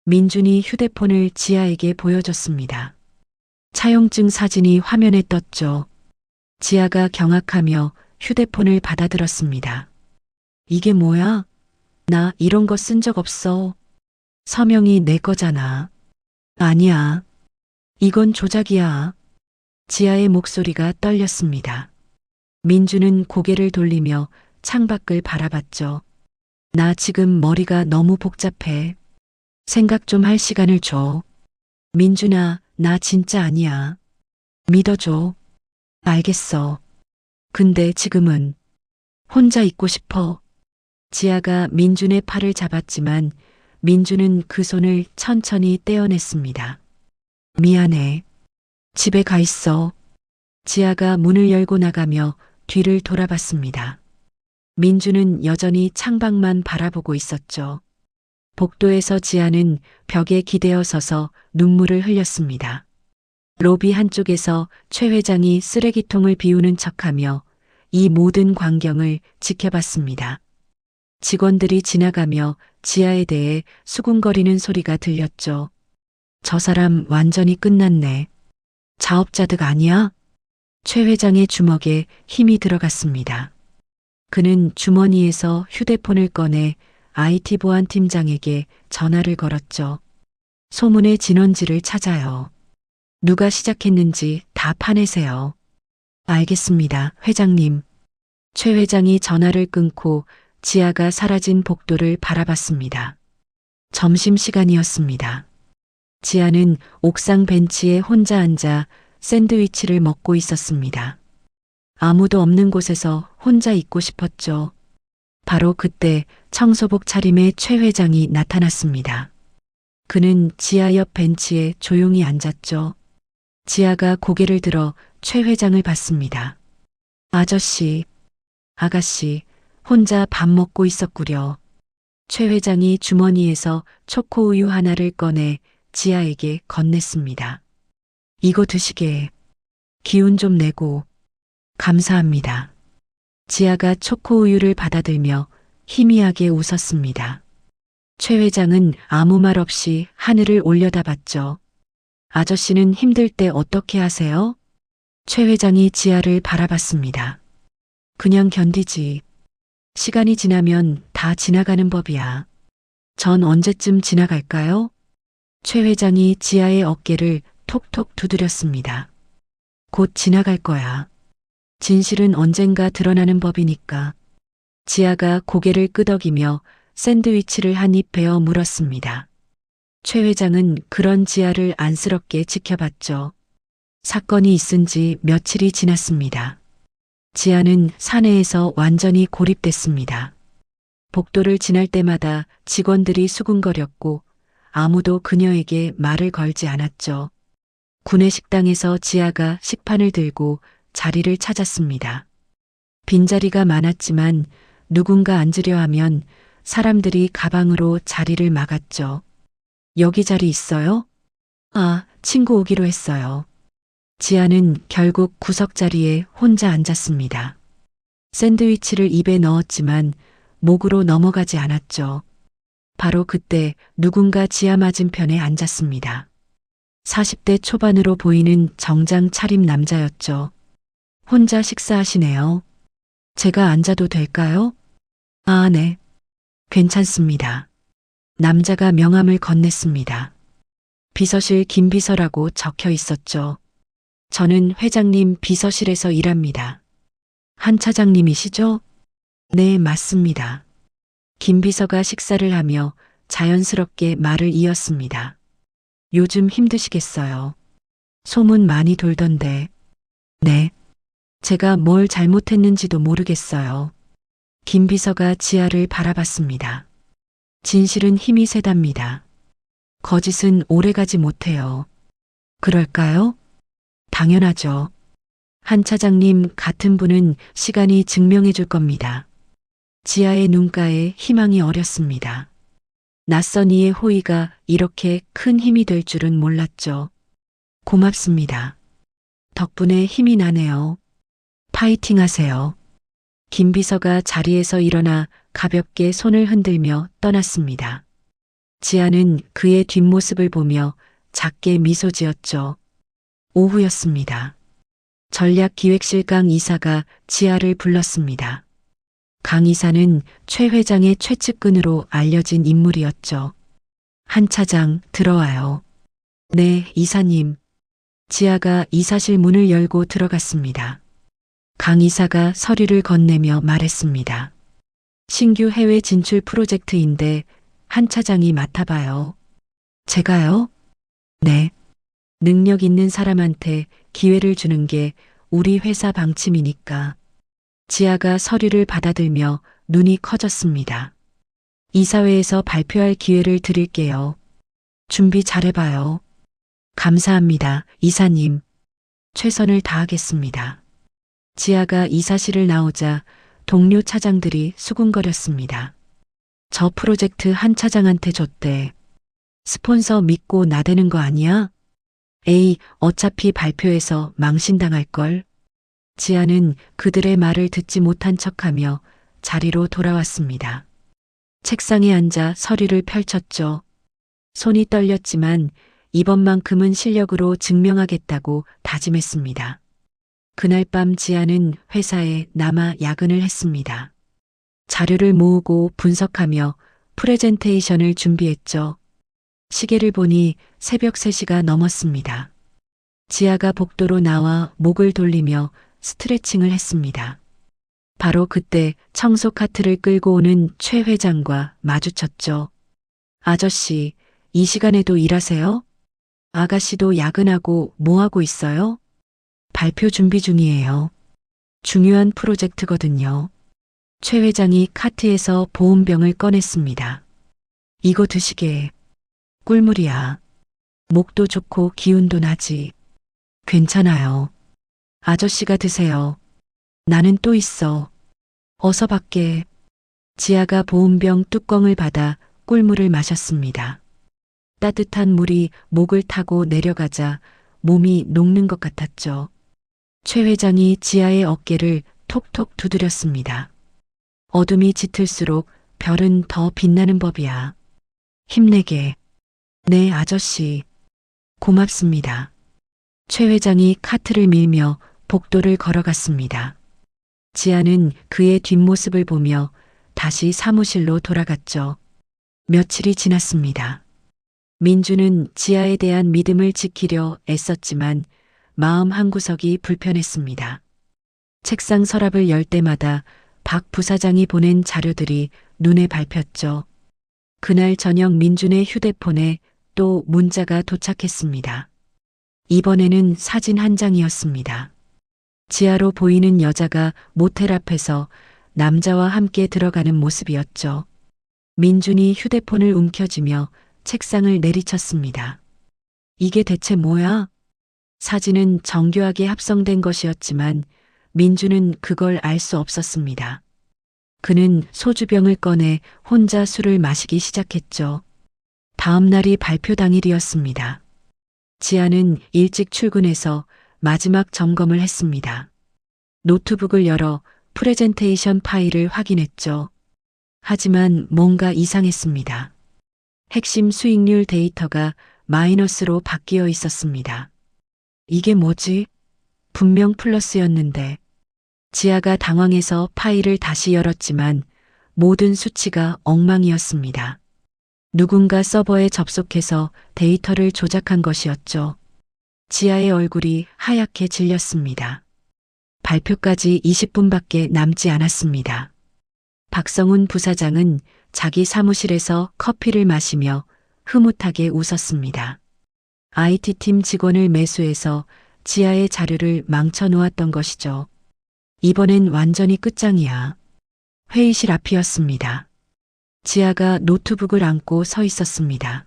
Speaker 1: 민준이 휴대폰을 지아에게 보여줬습니다. 차용증 사진이 화면에 떴죠. 지아가 경악하며 휴대폰을 받아들었습니다. 이게 뭐야? 나 이런 거 쓴 적 없어. 서명이 내 거잖아. 아니야. 이건 조작이야. 지아의 목소리가 떨렸습니다. 민주는 고개를 돌리며 창밖을 바라봤죠. 나 지금 머리가 너무 복잡해. 생각 좀 할 시간을 줘. 민준아, 나 진짜 아니야. 믿어줘. 알겠어. 근데 지금은 혼자 있고 싶어. 지아가 민준의 팔을 잡았지만 민준은 그 손을 천천히 떼어냈습니다. 미안해. 집에 가 있어. 지아가 문을 열고 나가며 뒤를 돌아봤습니다. 민준은 여전히 창밖만 바라보고 있었죠. 복도에서 지아는 벽에 기대어 서서 눈물을 흘렸습니다. 로비 한쪽에서 최 회장이 쓰레기통을 비우는 척하며 이 모든 광경을 지켜봤습니다. 직원들이 지나가며 지아에 대해 수군거리는 소리가 들렸죠. 저 사람 완전히 끝났네. 자업자득 아니야? 최 회장의 주먹에 힘이 들어갔습니다. 그는 주머니에서 휴대폰을 꺼내 IT 보안 팀장에게 전화를 걸었죠. 소문의 진원지를 찾아요. 누가 시작했는지 다 파내세요. 알겠습니다, 회장님. 최 회장이 전화를 끊고 지아가 사라진 복도를 바라봤습니다. 점심시간이었습니다. 지아는 옥상 벤치에 혼자 앉아 샌드위치를 먹고 있었습니다. 아무도 없는 곳에서 혼자 있고 싶었죠. 바로 그때 청소복 차림의 최 회장이 나타났습니다. 그는 지아 옆 벤치에 조용히 앉았죠. 지아가 고개를 들어 최 회장을 봤습니다. 아저씨, 아가씨, 혼자 밥 먹고 있었구려. 최 회장이 주머니에서 초코우유 하나를 꺼내 지아에게 건넸습니다. 이거 드시게. 기운 좀 내고. 감사합니다. 지아가 초코우유를 받아들며 희미하게 웃었습니다. 최 회장은 아무 말 없이 하늘을 올려다봤죠. 아저씨는 힘들 때 어떻게 하세요? 최 회장이 지아를 바라봤습니다. 그냥 견디지. 시간이 지나면 다 지나가는 법이야. 전 언제쯤 지나갈까요? 최 회장이 지아의 어깨를 톡톡 두드렸습니다. 곧 지나갈 거야. 진실은 언젠가 드러나는 법이니까. 지아가 고개를 끄덕이며 샌드위치를 한 입 베어 물었습니다. 최 회장은 그런 지아를 안쓰럽게 지켜봤죠. 사건이 있은 지 며칠이 지났습니다. 지아는 사내에서 완전히 고립됐습니다. 복도를 지날 때마다 직원들이 수군거렸고 아무도 그녀에게 말을 걸지 않았죠. 구내식당에서 지아가 식판을 들고 자리를 찾았습니다. 빈자리가 많았지만 누군가 앉으려 하면 사람들이 가방으로 자리를 막았죠. 여기 자리 있어요? 아, 친구 오기로 했어요. 지아는 결국 구석 자리에 혼자 앉았습니다. 샌드위치를 입에 넣었지만 목으로 넘어가지 않았죠. 바로 그때 누군가 지아 맞은편에 앉았습니다. 40대 초반으로 보이는 정장 차림 남자였죠. 혼자 식사하시네요. 제가 앉아도 될까요? 아, 네. 괜찮습니다. 남자가 명함을 건넸습니다. 비서실 김비서라고 적혀 있었죠. 저는 회장님 비서실에서 일합니다. 한 차장님이시죠? 네, 맞습니다. 김 비서가 식사를 하며 자연스럽게 말을 이었습니다. 요즘 힘드시겠어요. 소문 많이 돌던데. 네. 제가 뭘 잘못했는지도 모르겠어요. 김 비서가 지아를 바라봤습니다. 진실은 힘이 세답니다. 거짓은 오래가지 못해요. 그럴까요? 당연하죠. 한 차장님 같은 분은 시간이 증명해 줄 겁니다. 지아의 눈가에 희망이 어렸습니다. 낯선 이의 호의가 이렇게 큰 힘이 될 줄은 몰랐죠. 고맙습니다. 덕분에 힘이 나네요. 파이팅 하세요. 김 비서가 자리에서 일어나 가볍게 손을 흔들며 떠났습니다. 지아는 그의 뒷모습을 보며 작게 미소 지었죠. 오후였습니다. 전략기획실 강 이사가 지아를 불렀습니다. 강 이사는 최 회장의 최측근으로 알려진 인물이었죠. 한 차장 들어와요. 네, 이사님. 지아가 이사실 문을 열고 들어갔습니다. 강 이사가 서류를 건네며 말했습니다. 신규 해외 진출 프로젝트인데 한 차장이 맡아봐요. 제가요? 네. 능력 있는 사람한테 기회를 주는 게 우리 회사 방침이니까. 지아가 서류를 받아들며 눈이 커졌습니다. 이사회에서 발표할 기회를 드릴게요. 준비 잘해봐요. 감사합니다, 이사님. 최선을 다하겠습니다. 지아가 이사실을 나오자 동료 차장들이 수군거렸습니다. 저 프로젝트 한 차장한테 줬대. 스폰서 믿고 나대는 거 아니야? 에이, 어차피 발표해서 망신당할걸. 지아는 그들의 말을 듣지 못한 척하며 자리로 돌아왔습니다. 책상에 앉아 서류를 펼쳤죠. 손이 떨렸지만 이번만큼은 실력으로 증명하겠다고 다짐했습니다. 그날 밤 지아는 회사에 남아 야근을 했습니다. 자료를 모으고 분석하며 프레젠테이션을 준비했죠. 시계를 보니 새벽 3시가 넘었습니다. 지아가 복도로 나와 목을 돌리며 스트레칭을 했습니다. 바로 그때 청소 카트를 끌고 오는 최 회장과 마주쳤죠. 아저씨, 이 시간에도 일하세요? 아가씨도 야근하고 뭐 하고 있어요? 발표 준비 중이에요. 중요한 프로젝트거든요. 최 회장이 카트에서 보온병을 꺼냈습니다. 이거 드시게. 꿀물이야. 목도 좋고 기운도 나지. 괜찮아요. 아저씨가 드세요. 나는 또 있어. 어서 밖에. 지아가 보온병 뚜껑을 받아 꿀물을 마셨습니다. 따뜻한 물이 목을 타고 내려가자 몸이 녹는 것 같았죠. 최 회장이 지아의 어깨를 톡톡 두드렸습니다. 어둠이 짙을수록 별은 더 빛나는 법이야. 힘내게. 네, 아저씨. 고맙습니다. 최 회장이 카트를 밀며 복도를 걸어갔습니다. 지아는 그의 뒷모습을 보며 다시 사무실로 돌아갔죠. 며칠이 지났습니다. 민주는 지아에 대한 믿음을 지키려 애썼지만 마음 한구석이 불편했습니다. 책상 서랍을 열 때마다 박 부사장이 보낸 자료들이 눈에 밟혔죠. 그날 저녁 민준의 휴대폰에 또 문자가 도착했습니다. 이번에는 사진 한 장이었습니다. 지하로 보이는 여자가 모텔 앞에서 남자와 함께 들어가는 모습이었죠. 민준이 휴대폰을 움켜쥐며 책상을 내리쳤습니다. 이게 대체 뭐야? 사진은 정교하게 합성된 것이었지만 민준은 그걸 알 수 없었습니다. 그는 소주병을 꺼내 혼자 술을 마시기 시작했죠. 다음 날이 발표 당일이었습니다. 지아는 일찍 출근해서 마지막 점검을 했습니다. 노트북을 열어 프레젠테이션 파일을 확인했죠. 하지만 뭔가 이상했습니다. 핵심 수익률 데이터가 마이너스로 바뀌어 있었습니다. 이게 뭐지? 분명 플러스였는데. 지아가 당황해서 파일을 다시 열었지만 모든 수치가 엉망이었습니다. 누군가 서버에 접속해서 데이터를 조작한 것이었죠. 지아의 얼굴이 하얗게 질렸습니다. 발표까지 20분밖에 남지 않았습니다. 박성훈 부사장은 자기 사무실에서 커피를 마시며 흐뭇하게 웃었습니다. IT팀 직원을 매수해서 지아의 자료를 망쳐놓았던 것이죠. 이번엔 완전히 끝장이야. 회의실 앞이었습니다. 지아가 노트북을 안고 서 있었습니다.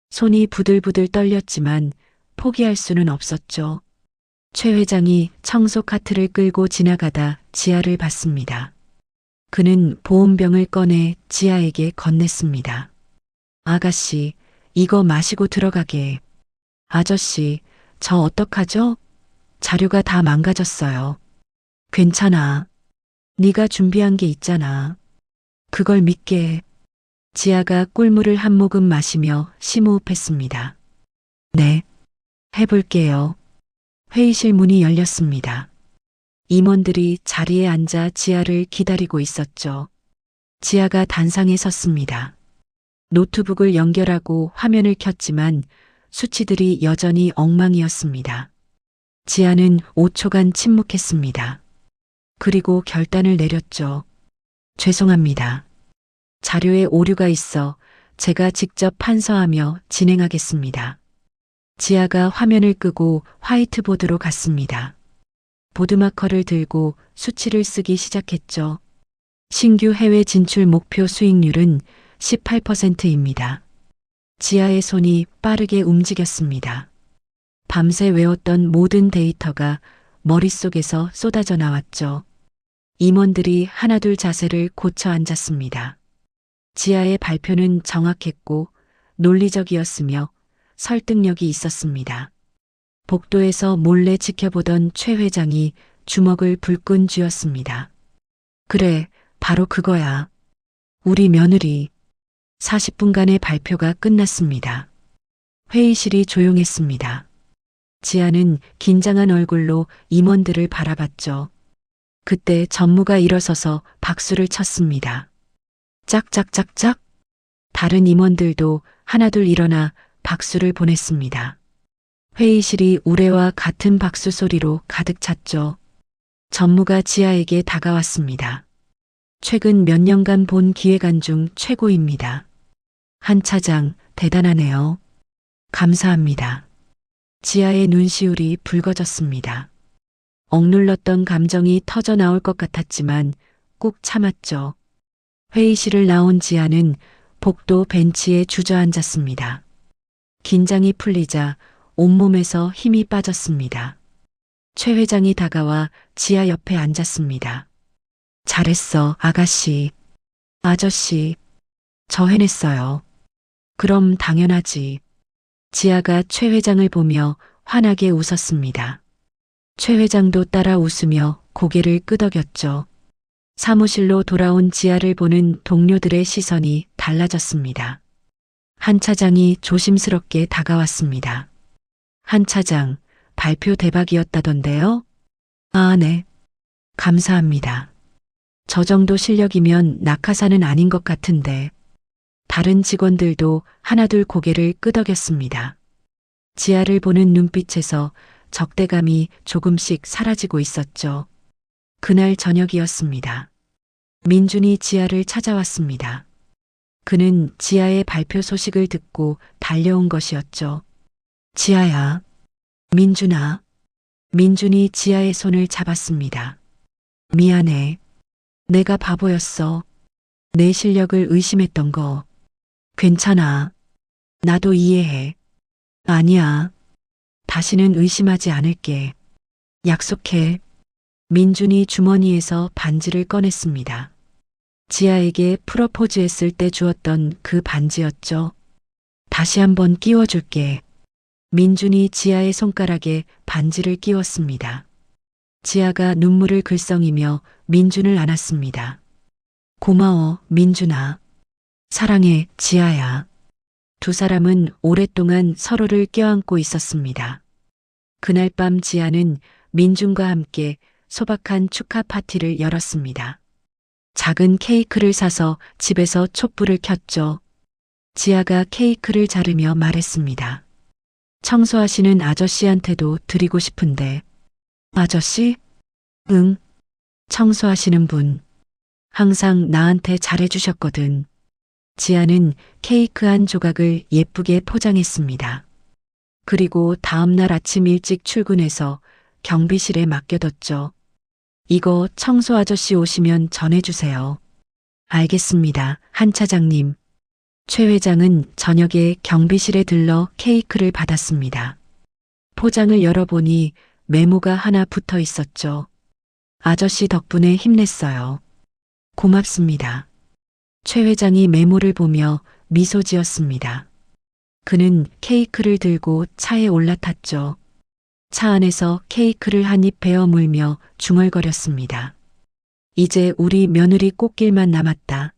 Speaker 1: 손이 부들부들 떨렸지만 포기할 수는 없었죠. 최 회장이 청소 카트를 끌고 지나가다 지아를 봤습니다. 그는 보온병을 꺼내 지아에게 건넸습니다. 아가씨, 이거 마시고 들어가게. 아저씨, 저 어떡하죠? 자료가 다 망가졌어요. 괜찮아. 네가 준비한 게 있잖아. 그걸 믿게. 지아가 꿀물을 한 모금 마시며 심호흡했습니다. 네, 해볼게요. 회의실 문이 열렸습니다. 임원들이 자리에 앉아 지아를 기다리고 있었죠. 지아가 단상에 섰습니다. 노트북을 연결하고 화면을 켰지만 수치들이 여전히 엉망이었습니다. 지아는 5초간 침묵했습니다. 그리고 결단을 내렸죠. 죄송합니다. 자료에 오류가 있어 제가 직접 판서하며 진행하겠습니다. 지아가 화면을 끄고 화이트보드로 갔습니다. 보드마커를 들고 수치를 쓰기 시작했죠. 신규 해외 진출 목표 수익률은 18%입니다. 지아의 손이 빠르게 움직였습니다. 밤새 외웠던 모든 데이터가 머릿속에서 쏟아져 나왔죠. 임원들이 하나둘 자세를 고쳐 앉았습니다. 지아의 발표는 정확했고 논리적이었으며 설득력이 있었습니다. 복도에서 몰래 지켜보던 최 회장이 주먹을 불끈 쥐었습니다. 그래, 바로 그거야. 우리 며느리. 40분간의 발표가 끝났습니다. 회의실이 조용했습니다. 지아는 긴장한 얼굴로 임원들을 바라봤죠. 그때 전무가 일어서서 박수를 쳤습니다. 짝짝짝짝. 다른 임원들도 하나둘 일어나 박수를 보냈습니다. 회의실이 우레와 같은 박수 소리로 가득 찼죠. 전무가 지아에게 다가왔습니다. 최근 몇 년간 본 기획안 중 최고입니다. 한 차장, 대단하네요. 감사합니다. 지아의 눈시울이 붉어졌습니다. 억눌렀던 감정이 터져 나올 것 같았지만 꾹 참았죠. 회의실을 나온 지아는 복도 벤치에 주저앉았습니다. 긴장이 풀리자 온몸에서 힘이 빠졌습니다. 최 회장이 다가와 지아 옆에 앉았습니다. 잘했어, 아가씨. 아저씨, 저 해냈어요. 그럼 당연하지. 지아가 최 회장을 보며 환하게 웃었습니다. 최 회장도 따라 웃으며 고개를 끄덕였죠. 사무실로 돌아온 지아를 보는 동료들의 시선이 달라졌습니다. 한 차장이 조심스럽게 다가왔습니다. 한 차장, 발표 대박이었다던데요? 아, 네. 감사합니다. 저 정도 실력이면 낙하산은 아닌 것 같은데. 다른 직원들도 하나둘 고개를 끄덕였습니다. 지아를 보는 눈빛에서 적대감이 조금씩 사라지고 있었죠. 그날 저녁이었습니다. 민준이 지아를 찾아왔습니다. 그는 지아의 발표 소식을 듣고 달려온 것이었죠. 지아야. 민준아. 민준이 지아의 손을 잡았습니다. 미안해. 내가 바보였어. 내 실력을 의심했던 거. 괜찮아. 나도 이해해. 아니야. 다시는 의심하지 않을게. 약속해. 민준이 주머니에서 반지를 꺼냈습니다. 지아에게 프러포즈했을 때 주었던 그 반지였죠. 다시 한번 끼워줄게. 민준이 지아의 손가락에 반지를 끼웠습니다. 지아가 눈물을 글썽이며 민준을 안았습니다. 고마워, 민준아. 사랑해, 지아야. 두 사람은 오랫동안 서로를 껴안고 있었습니다. 그날 밤 지아는 민준과 함께 소박한 축하 파티를 열었습니다. 작은 케이크를 사서 집에서 촛불을 켰죠. 지아가 케이크를 자르며 말했습니다. 청소하시는 아저씨한테도 드리고 싶은데. 아저씨? 응. 청소하시는 분. 항상 나한테 잘해주셨거든. 지아는 케이크 한 조각을 예쁘게 포장했습니다. 그리고 다음날 아침 일찍 출근해서 경비실에 맡겨뒀죠. 이거 청소 아저씨 오시면 전해주세요. 알겠습니다, 한 차장님. 최 회장은 저녁에 경비실에 들러 케이크를 받았습니다. 포장을 열어보니 메모가 하나 붙어 있었죠. 아저씨 덕분에 힘냈어요. 고맙습니다. 최 회장이 메모를 보며 미소 지었습니다. 그는 케이크를 들고 차에 올라탔죠. 차 안에서 케이크를 한 입 베어 물며 중얼거렸습니다. 이제 우리 며느리 꽃길만 남았다.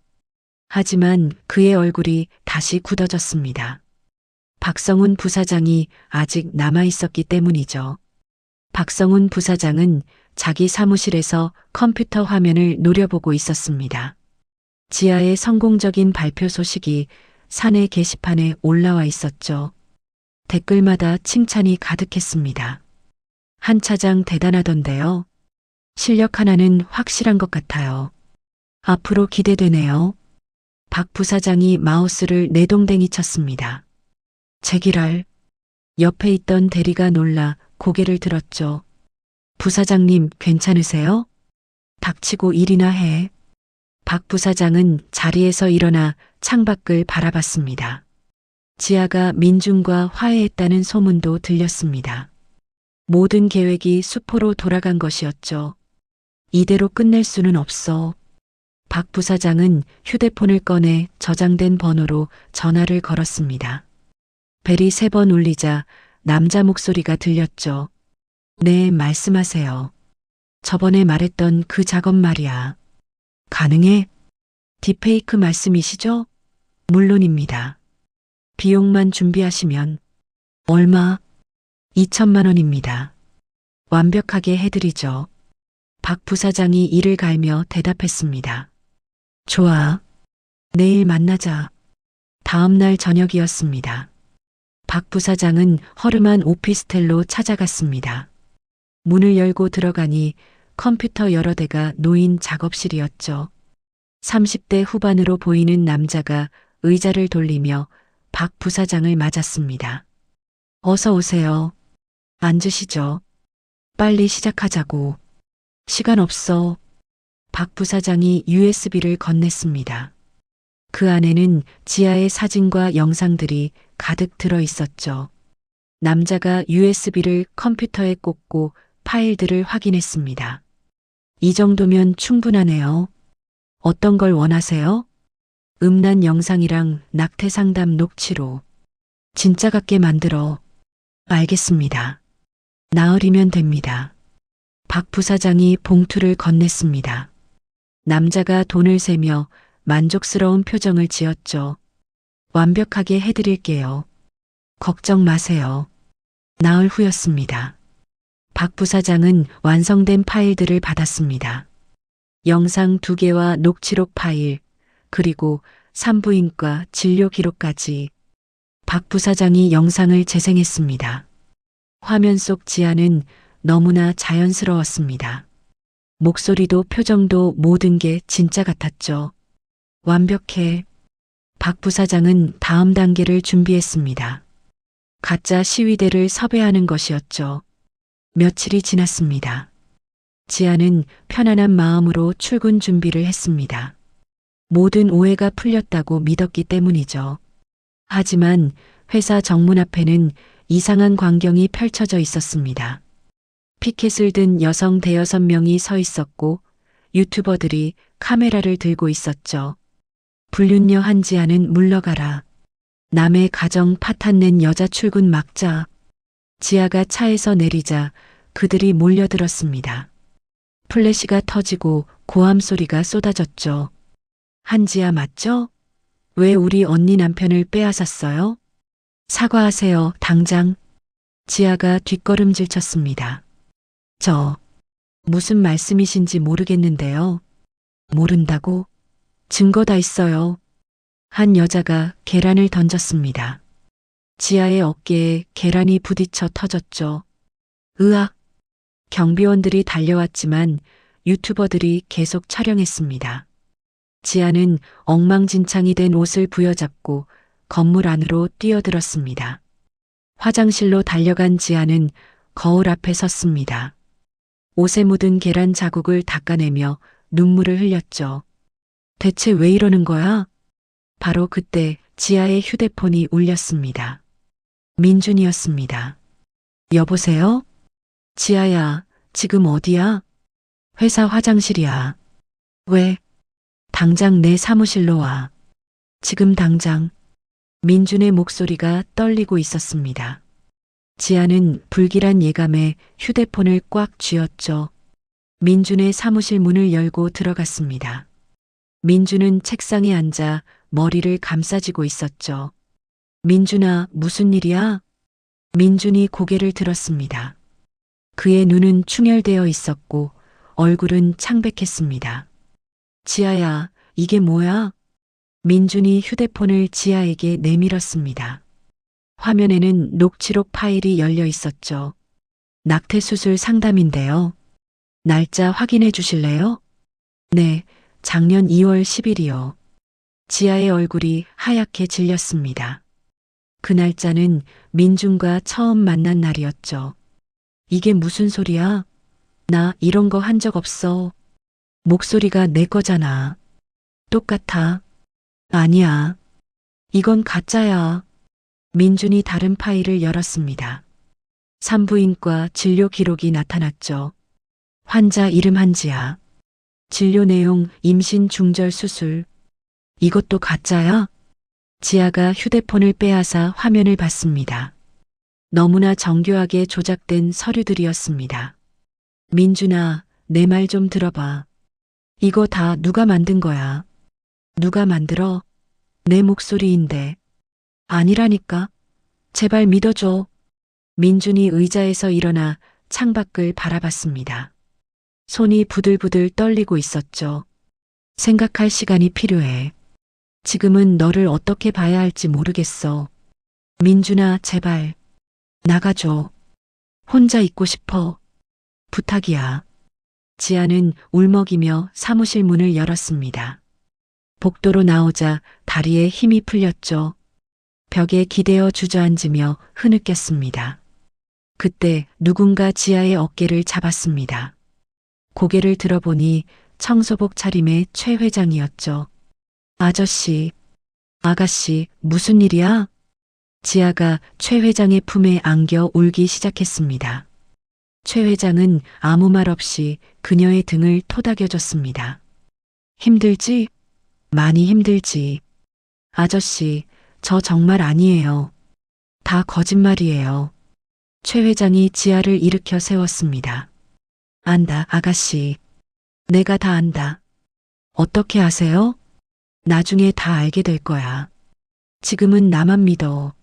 Speaker 1: 하지만 그의 얼굴이 다시 굳어졌습니다. 박성훈 부사장이 아직 남아 있었기 때문이죠. 박성훈 부사장은 자기 사무실에서 컴퓨터 화면을 노려보고 있었습니다. 지하의 성공적인 발표 소식이 사내 게시판에 올라와 있었죠. 댓글마다 칭찬이 가득했습니다. 한 차장 대단하던데요. 실력 하나는 확실한 것 같아요. 앞으로 기대되네요. 박 부사장이 마우스를 내동댕이 쳤습니다. 제기랄. 옆에 있던 대리가 놀라 고개를 들었죠. 부사장님 괜찮으세요? 닥치고 일이나 해. 박 부사장은 자리에서 일어나 창밖을 바라봤습니다. 지아가 민중과 화해했다는 소문도 들렸습니다. 모든 계획이 수포로 돌아간 것이었죠. 이대로 끝낼 수는 없어. 박 부사장은 휴대폰을 꺼내 저장된 번호로 전화를 걸었습니다. 벨이 3번 울리자 남자 목소리가 들렸죠. 네, 말씀하세요. 저번에 말했던 그 작업 말이야. 가능해? 딥페이크 말씀이시죠? 물론입니다. 비용만 준비하시면 얼마? 2천만 원입니다. 완벽하게 해드리죠. 박 부사장이 이를 갈며 대답했습니다. 좋아. 내일 만나자. 다음 날 저녁이었습니다. 박 부사장은 허름한 오피스텔로 찾아갔습니다. 문을 열고 들어가니 컴퓨터 여러 대가 놓인 작업실이었죠. 30대 후반으로 보이는 남자가 의자를 돌리며 박 부사장을 맞았습니다. 어서 오세요. 앉으시죠. 빨리 시작하자고. 시간 없어. 박 부사장이 USB를 건넸습니다. 그 안에는 지하의 사진과 영상들이 가득 들어 있었죠. 남자가 USB를 컴퓨터에 꽂고 파일들을 확인했습니다. 이 정도면 충분하네요. 어떤 걸 원하세요? 음란 영상이랑 낙태 상담 녹취로. 진짜 같게 만들어. 알겠습니다. 나으리면 됩니다. 박 부사장이 봉투를 건넸습니다. 남자가 돈을 세며 만족스러운 표정을 지었죠. 완벽하게 해드릴게요. 걱정 마세요. 나흘 후였습니다. 박 부사장은 완성된 파일들을 받았습니다. 영상 2개와 녹취록 파일, 그리고 산부인과 진료 기록까지. 박 부사장이 영상을 재생했습니다. 화면 속 지아는 너무나 자연스러웠습니다. 목소리도 표정도 모든 게 진짜 같았죠. 완벽해. 박 부사장은 다음 단계를 준비했습니다. 가짜 시위대를 섭외하는 것이었죠. 며칠이 지났습니다. 지아는 편안한 마음으로 출근 준비를 했습니다. 모든 오해가 풀렸다고 믿었기 때문이죠. 하지만 회사 정문 앞에는 이상한 광경이 펼쳐져 있었습니다. 피켓을 든 여성 5-6명이 서 있었고 유튜버들이 카메라를 들고 있었죠. 불륜녀 한지아는 물러가라. 남의 가정 파탄낸 여자 출근 막자. 지아가 차에서 내리자 그들이 몰려들었습니다. 플래시가 터지고 고함 소리가 쏟아졌죠. 한지아 맞죠? 왜 우리 언니 남편을 빼앗았어요? 사과하세요, 당장. 지아가 뒷걸음질 쳤습니다. 무슨 말씀이신지 모르겠는데요. 모른다고? 증거 다 있어요. 한 여자가 계란을 던졌습니다. 지아의 어깨에 계란이 부딪혀 터졌죠. 으악! 경비원들이 달려왔지만 유튜버들이 계속 촬영했습니다. 지아는 엉망진창이 된 옷을 부여잡고 건물 안으로 뛰어들었습니다. 화장실로 달려간 지아는 거울 앞에 섰습니다. 옷에 묻은 계란 자국을 닦아내며 눈물을 흘렸죠. 대체 왜 이러는 거야? 바로 그때 지아의 휴대폰이 울렸습니다. 민준이었습니다. 여보세요? 지아야, 지금 어디야? 회사 화장실이야. 왜? 당장 내 사무실로 와. 지금 당장. 민준의 목소리가 떨리고 있었습니다. 지아는 불길한 예감에 휴대폰을 꽉 쥐었죠. 민준의 사무실 문을 열고 들어갔습니다. 민준은 책상에 앉아 머리를 감싸쥐고 있었죠. 민준아, 무슨 일이야? 민준이 고개를 들었습니다. 그의 눈은 충혈되어 있었고 얼굴은 창백했습니다. 지아야, 이게 뭐야? 민준이 휴대폰을 지아에게 내밀었습니다. 화면에는 녹취록 파일이 열려 있었죠. 낙태수술 상담인데요. 날짜 확인해 주실래요? 네, 작년 2월 10일이요. 지아의 얼굴이 하얗게 질렸습니다. 그 날짜는 민준과 처음 만난 날이었죠. 이게 무슨 소리야? 나 이런 거 한 적 없어. 목소리가 내 거잖아. 똑같아. 아니야. 이건 가짜야. 민준이 다른 파일을 열었습니다. 산부인과 진료 기록이 나타났죠. 환자 이름 한지아. 진료 내용 임신 중절 수술. 이것도 가짜야? 지아가 휴대폰을 빼앗아 화면을 봤습니다. 너무나 정교하게 조작된 서류들이었습니다. 민준아, 내 말 좀 들어봐. 이거 다 누가 만든 거야? 누가 만들어? 내 목소리인데. 아니라니까. 제발 믿어줘. 민준이 의자에서 일어나 창밖을 바라봤습니다. 손이 부들부들 떨리고 있었죠. 생각할 시간이 필요해. 지금은 너를 어떻게 봐야 할지 모르겠어. 민준아, 제발. 나가줘. 혼자 있고 싶어. 부탁이야. 지아는 울먹이며 사무실 문을 열었습니다. 복도로 나오자 다리에 힘이 풀렸죠. 벽에 기대어 주저앉으며 흐느꼈습니다. 그때 누군가 지아의 어깨를 잡았습니다. 고개를 들어보니 청소복 차림의 최 회장이었죠. 아저씨, 아가씨, 무슨 일이야? 지아가 최 회장의 품에 안겨 울기 시작했습니다. 최 회장은 아무 말 없이 그녀의 등을 토닥여줬습니다. 힘들지? 많이 힘들지. 아저씨, 저 정말 아니에요. 다 거짓말이에요. 최 회장이 지아를 일으켜 세웠습니다. 안다, 아가씨. 내가 다 안다. 어떻게 아세요? 나중에 다 알게 될 거야. 지금은 나만 믿어.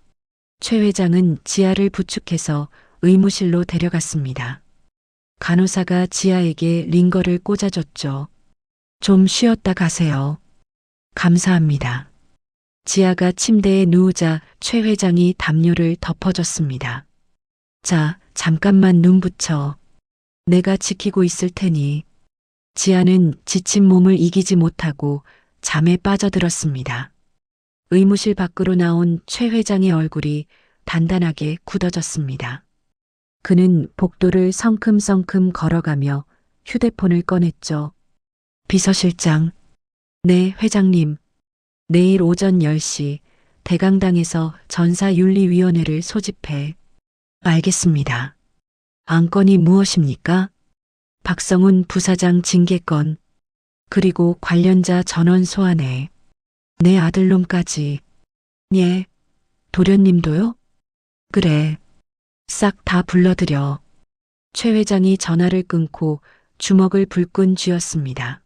Speaker 1: 최 회장은 지아를 부축해서 의무실로 데려갔습니다. 간호사가 지아에게 링거를 꽂아줬죠. 좀 쉬었다 가세요. 감사합니다. 지아가 침대에 누우자 최 회장이 담요를 덮어줬습니다. 자, 잠깐만 눈 붙여. 내가 지키고 있을 테니. 지아는 지친 몸을 이기지 못하고 잠에 빠져들었습니다. 의무실 밖으로 나온 최 회장의 얼굴이 단단하게 굳어졌습니다. 그는 복도를 성큼성큼 걸어가며 휴대폰을 꺼냈죠. 비서실장. 네, 회장님. 내일 오전 10시 대강당에서 전사윤리위원회를 소집해. 알겠습니다. 안건이 무엇입니까? 박성훈 부사장 징계건, 그리고 관련자 전원 소환해. 내 아들놈까지. 예. 도련님도요? 그래. 싹 다 불러들여. 최 회장이 전화를 끊고 주먹을 불끈 쥐었습니다.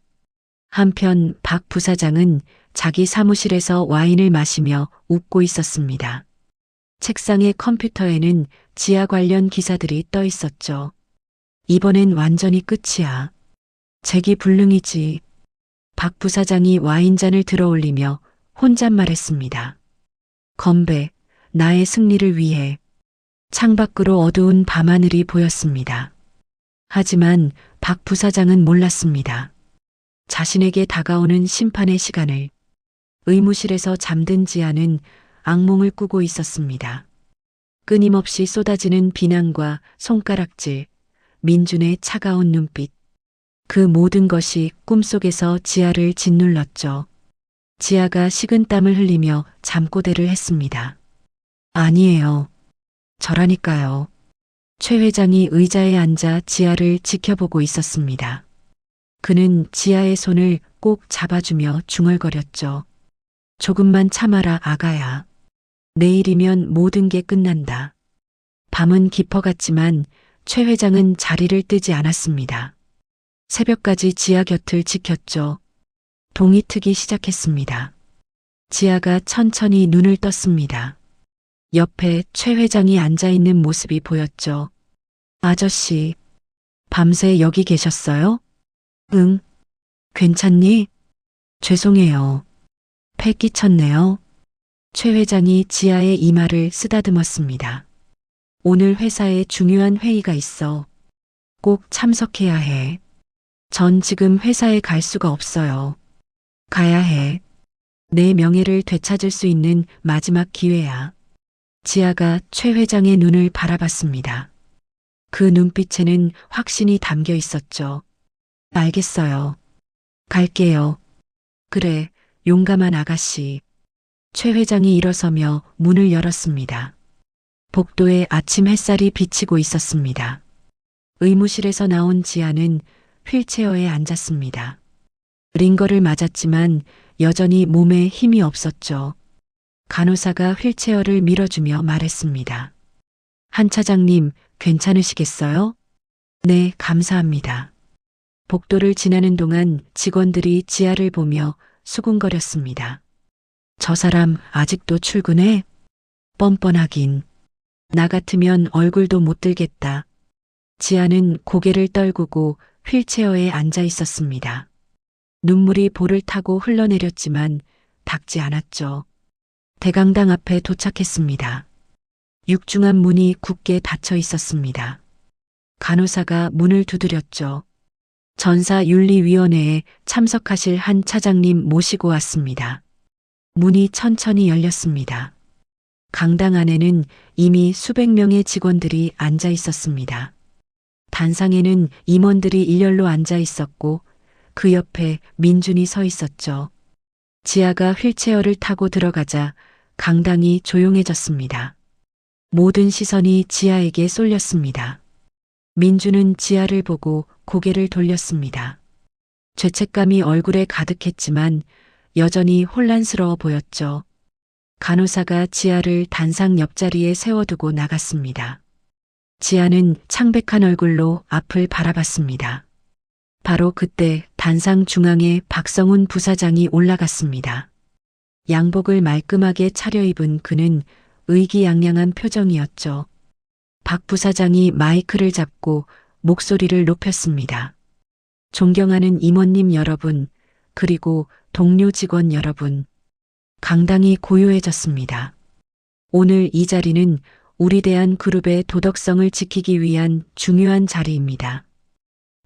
Speaker 1: 한편 박 부사장은 자기 사무실에서 와인을 마시며 웃고 있었습니다. 책상의 컴퓨터에는 지하 관련 기사들이 떠 있었죠. 이번엔 완전히 끝이야. 재기불능이지. 박 부사장이 와인잔을 들어 올리며 혼잣말했습니다. 건배, 나의 승리를 위해. 창밖으로 어두운 밤하늘이 보였습니다. 하지만 박 부사장은 몰랐습니다. 자신에게 다가오는 심판의 시간을. 의무실에서 잠든 지아는 악몽을 꾸고 있었습니다. 끊임없이 쏟아지는 비난과 손가락질, 민준의 차가운 눈빛. 그 모든 것이 꿈속에서 지아를 짓눌렀죠. 지아가 식은땀을 흘리며 잠꼬대를 했습니다. 아니에요. 저라니까요. 최 회장이 의자에 앉아 지아를 지켜보고 있었습니다. 그는 지아의 손을 꼭 잡아주며 중얼거렸죠. 조금만 참아라, 아가야. 내일이면 모든 게 끝난다. 밤은 깊어갔지만 최 회장은 자리를 뜨지 않았습니다. 새벽까지 지아 곁을 지켰죠. 동이 트기 시작했습니다. 지아가 천천히 눈을 떴습니다. 옆에 최 회장이 앉아있는 모습이 보였죠. 아저씨, 밤새 여기 계셨어요? 응. 괜찮니? 죄송해요. 패 끼쳤네요. 최 회장이 지아의 이마를 쓰다듬었습니다. 오늘 회사에 중요한 회의가 있어. 꼭 참석해야 해. 전 지금 회사에 갈 수가 없어요. 가야 해. 내 명예를 되찾을 수 있는 마지막 기회야. 지아가 최 회장의 눈을 바라봤습니다. 그 눈빛에는 확신이 담겨 있었죠. 알겠어요. 갈게요. 그래, 용감한 아가씨. 최 회장이 일어서며 문을 열었습니다. 복도에 아침 햇살이 비치고 있었습니다. 의무실에서 나온 지아는 휠체어에 앉았습니다. 링거를 맞았지만 여전히 몸에 힘이 없었죠. 간호사가 휠체어를 밀어주며 말했습니다. 한 차장님, 괜찮으시겠어요? 네, 감사합니다. 복도를 지나는 동안 직원들이 지아를 보며 수군거렸습니다. 저 사람 아직도 출근해? 뻔뻔하긴. 나 같으면 얼굴도 못 들겠다. 지아는 고개를 떨구고 휠체어에 앉아 있었습니다. 눈물이 볼을 타고 흘러내렸지만 닿지 않았죠. 대강당 앞에 도착했습니다. 육중한 문이 굳게 닫혀 있었습니다. 간호사가 문을 두드렸죠. 전사윤리위원회에 참석하실 한 차장님 모시고 왔습니다. 문이 천천히 열렸습니다. 강당 안에는 이미 수백 명의 직원들이 앉아 있었습니다. 단상에는 임원들이 일렬로 앉아 있었고 그 옆에 민준이 서 있었죠. 지아가 휠체어를 타고 들어가자 강당이 조용해졌습니다. 모든 시선이 지아에게 쏠렸습니다. 민준은 지아를 보고 고개를 돌렸습니다. 죄책감이 얼굴에 가득했지만 여전히 혼란스러워 보였죠. 간호사가 지아를 단상 옆자리에 세워두고 나갔습니다. 지아는 창백한 얼굴로 앞을 바라봤습니다. 바로 그때 단상 중앙에 박성훈 부사장이 올라갔습니다. 양복을 말끔하게 차려입은 그는 의기양양한 표정이었죠. 박 부사장이 마이크를 잡고 목소리를 높였습니다. 존경하는 임원님 여러분, 그리고 동료 직원 여러분. 강당이 고요해졌습니다. 오늘 이 자리는 우리 대한그룹의 도덕성을 지키기 위한 중요한 자리입니다.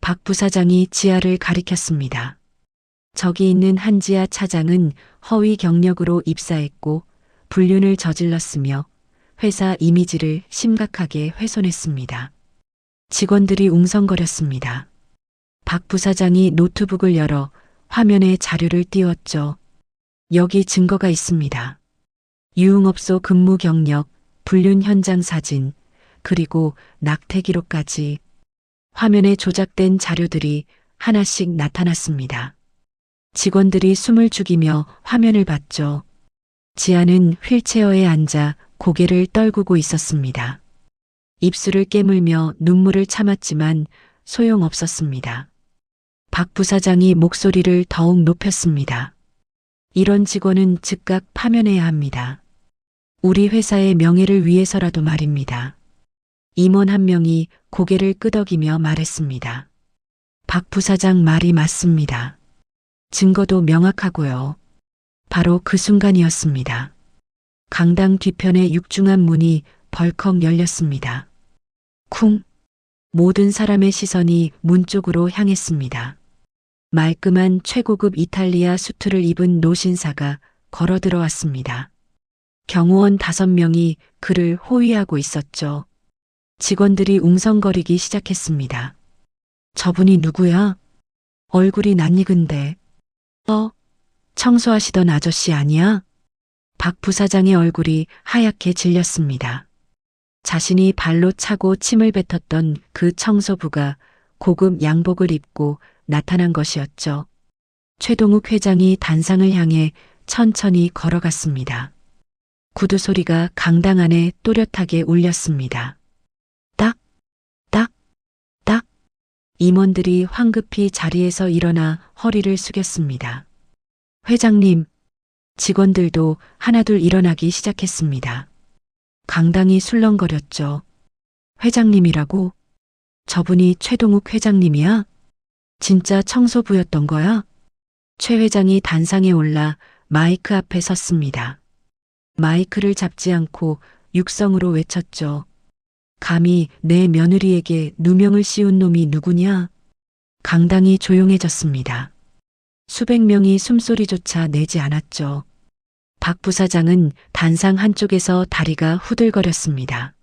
Speaker 1: 박 부사장이 지아를 가리켰습니다. 저기 있는 한지아 차장은 허위 경력으로 입사했고 불륜을 저질렀으며 회사 이미지를 심각하게 훼손했습니다. 직원들이 웅성거렸습니다. 박 부사장이 노트북을 열어 화면에 자료를 띄웠죠. 여기 증거가 있습니다. 유흥업소 근무 경력, 불륜 현장 사진, 그리고 낙태 기록까지 화면에 조작된 자료들이 하나씩 나타났습니다. 직원들이 숨을 죽이며 화면을 봤죠. 지아는 휠체어에 앉아 고개를 떨구고 있었습니다. 입술을 깨물며 눈물을 참았지만 소용없었습니다. 박 부사장이 목소리를 더욱 높였습니다. 이런 직원은 즉각 파면해야 합니다. 우리 회사의 명예를 위해서라도 말입니다. 임원 한 명이 고개를 끄덕이며 말했습니다. 박 부사장 말이 맞습니다. 증거도 명확하고요. 바로 그 순간이었습니다. 강당 뒤편의 육중한 문이 벌컥 열렸습니다. 쿵! 모든 사람의 시선이 문 쪽으로 향했습니다. 말끔한 최고급 이탈리아 수트를 입은 노신사가 걸어 들어왔습니다. 경호원 5명이 그를 호위하고 있었죠. 직원들이 웅성거리기 시작했습니다. 저분이 누구야? 얼굴이 낯익은데. 청소하시던 아저씨 아니야? 박 부사장의 얼굴이 하얗게 질렸습니다. 자신이 발로 차고 침을 뱉었던 그 청소부가 고급 양복을 입고 나타난 것이었죠. 최동욱 회장이 단상을 향해 천천히 걸어갔습니다. 구두 소리가 강당 안에 또렷하게 울렸습니다. 딱, 딱, 딱. 임원들이 황급히 자리에서 일어나 허리를 숙였습니다. 회장님, 직원들도 하나둘 일어나기 시작했습니다. 강당이 술렁거렸죠. 회장님이라고? 저분이 최동욱 회장님이야? 진짜 청소부였던 거야? 최 회장이 단상에 올라 마이크 앞에 섰습니다. 마이크를 잡지 않고 육성으로 외쳤죠. 감히 내 며느리에게 누명을 씌운 놈이 누구냐? 강당이 조용해졌습니다. 수백 명이 숨소리조차 내지 않았죠. 박 부사장은 단상 한쪽에서 다리가 후들거렸습니다.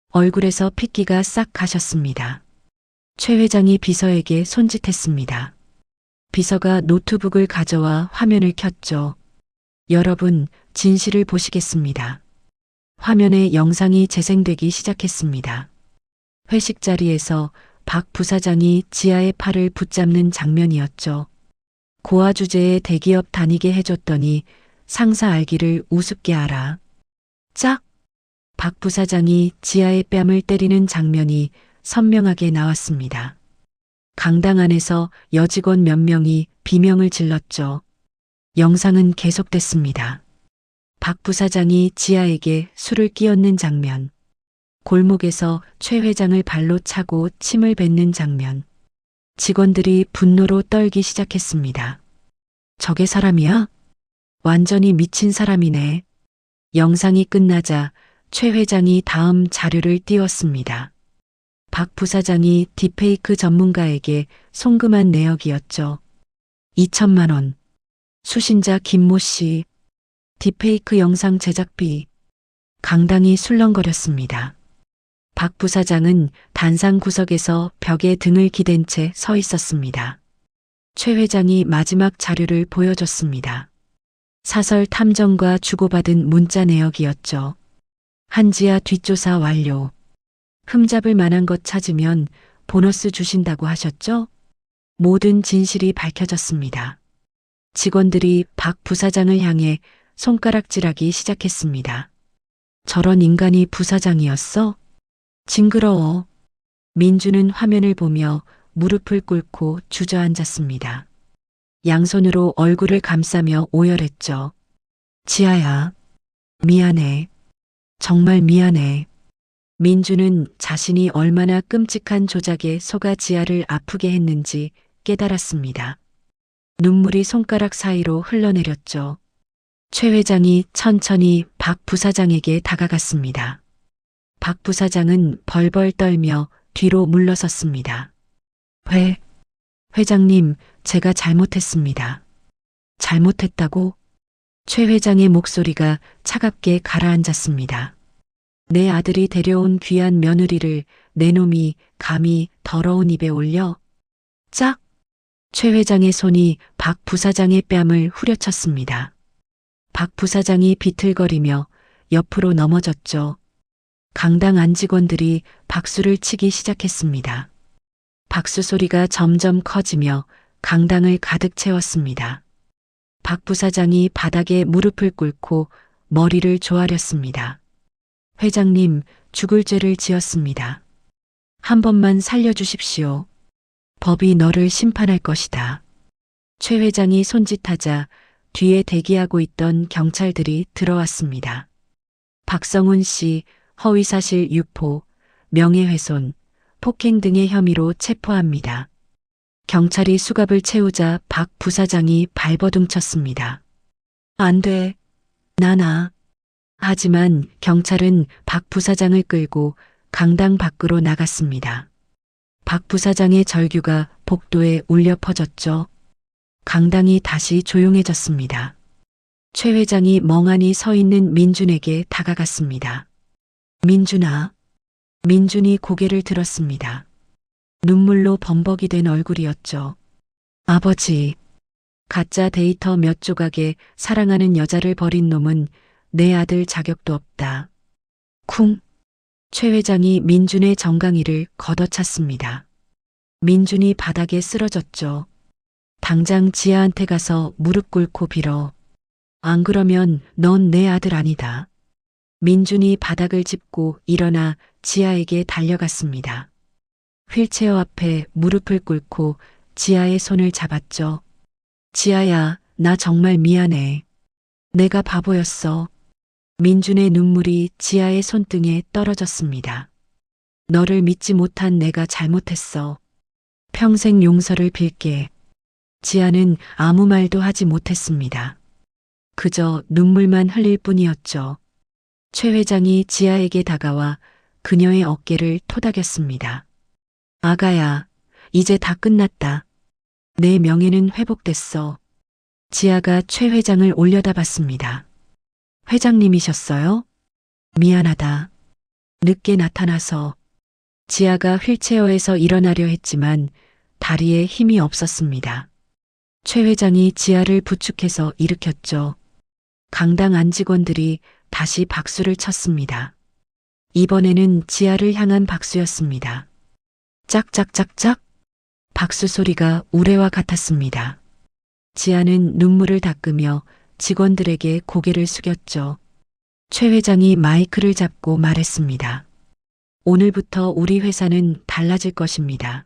Speaker 1: 얼굴에서 핏기가 싹 가셨습니다. 최 회장이 비서에게 손짓했습니다. 비서가 노트북을 가져와 화면을 켰죠. 여러분, 진실을 보시겠습니다. 화면에 영상이 재생되기 시작했습니다. 회식 자리에서 박 부사장이 지아의 팔을 붙잡는 장면이었죠. 고아 주제에 대기업 다니게 해줬더니 상사 알기를 우습게 알아. 짝! 박 부사장이 지아의 뺨을 때리는 장면이 선명하게 나왔습니다. 강당 안에서 여직원 몇 명이 비명을 질렀죠. 영상은 계속됐습니다. 박 부사장이 지아에게 술을 끼얹는 장면, 골목에서 최 회장을 발로 차고 침을 뱉는 장면, 직원들이 분노로 떨기 시작했습니다. 저게 사람이야? 완전히 미친 사람이네. 영상이 끝나자 최 회장이 다음 자료를 띄웠습니다. 박 부사장이 딥페이크 전문가에게 송금한 내역이었죠. 2천만 원. 수신자 김모 씨. 딥페이크 영상 제작비. 강당이 술렁거렸습니다. 박 부사장은 단상 구석에서 벽에 등을 기댄 채 서 있었습니다. 최 회장이 마지막 자료를 보여줬습니다. 사설 탐정과 주고받은 문자 내역이었죠. 한지아 뒷조사 완료. 흠잡을 만한 것 찾으면 보너스 주신다고 하셨죠? 모든 진실이 밝혀졌습니다. 직원들이 박 부사장을 향해 손가락질하기 시작했습니다. 저런 인간이 부사장이었어? 징그러워. 민주는 화면을 보며 무릎을 꿇고 주저앉았습니다. 양손으로 얼굴을 감싸며 오열했죠. 지아야, 미안해. 정말 미안해. 민주는 자신이 얼마나 끔찍한 조작에 속아 지아를 아프게 했는지 깨달았습니다. 눈물이 손가락 사이로 흘러내렸죠. 최 회장이 천천히 박 부사장에게 다가갔습니다. 박 부사장은 벌벌 떨며 뒤로 물러섰습니다. 회장님, 제가 잘못했습니다. 잘못했다고? 최 회장의 목소리가 차갑게 가라앉았습니다. 내 아들이 데려온 귀한 며느리를 내 놈이 감히 더러운 입에 올려? 짝! 최 회장의 손이 박 부사장의 뺨을 후려쳤습니다. 박 부사장이 비틀거리며 옆으로 넘어졌죠. 강당 안 직원들이 박수를 치기 시작했습니다. 박수 소리가 점점 커지며 강당을 가득 채웠습니다. 박 부사장이 바닥에 무릎을 꿇고 머리를 조아렸습니다. 회장님, 죽을 죄를 지었습니다. 한 번만 살려주십시오. 법이 너를 심판할 것이다. 최 회장이 손짓하자 뒤에 대기하고 있던 경찰들이 들어왔습니다. 박성훈 씨 허위사실 유포, 명예훼손, 폭행 등의 혐의로 체포합니다. 경찰이 수갑을 채우자 박 부사장이 발버둥 쳤습니다. 안 돼. 나나. 하지만 경찰은 박 부사장을 끌고 강당 밖으로 나갔습니다. 박 부사장의 절규가 복도에 울려 퍼졌죠. 강당이 다시 조용해졌습니다. 최 회장이 멍하니 서 있는 민준에게 다가갔습니다. 민준아. 민준이 고개를 들었습니다. 눈물로 범벅이 된 얼굴이었죠. 아버지. 가짜 데이터 몇 조각에 사랑하는 여자를 버린 놈은 내 아들 자격도 없다. 쿵. 최 회장이 민준의 정강이를 걷어찼습니다. 민준이 바닥에 쓰러졌죠. 당장 지아한테 가서 무릎 꿇고 빌어. 안 그러면 넌 내 아들 아니다. 민준이 바닥을 짚고 일어나 지아에게 달려갔습니다. 휠체어 앞에 무릎을 꿇고 지아의 손을 잡았죠. 지아야, 나 정말 미안해. 내가 바보였어. 민준의 눈물이 지아의 손등에 떨어졌습니다. 너를 믿지 못한 내가 잘못했어. 평생 용서를 빌게. 지아는 아무 말도 하지 못했습니다. 그저 눈물만 흘릴 뿐이었죠. 최 회장이 지아에게 다가와 그녀의 어깨를 토닥였습니다. 아가야, 이제 다 끝났다. 내 명예는 회복됐어. 지아가 최 회장을 올려다봤습니다. 회장님이셨어요? 미안하다. 늦게 나타나서. 지아가 휠체어에서 일어나려 했지만 다리에 힘이 없었습니다. 최 회장이 지아를 부축해서 일으켰죠. 강당 안 직원들이 다시 박수를 쳤습니다. 이번에는 지아를 향한 박수였습니다. 짝짝짝짝 박수 소리가 우레와 같았습니다. 지아는 눈물을 닦으며 직원들에게 고개를 숙였죠. 최 회장이 마이크를 잡고 말했습니다. 오늘부터 우리 회사는 달라질 것입니다.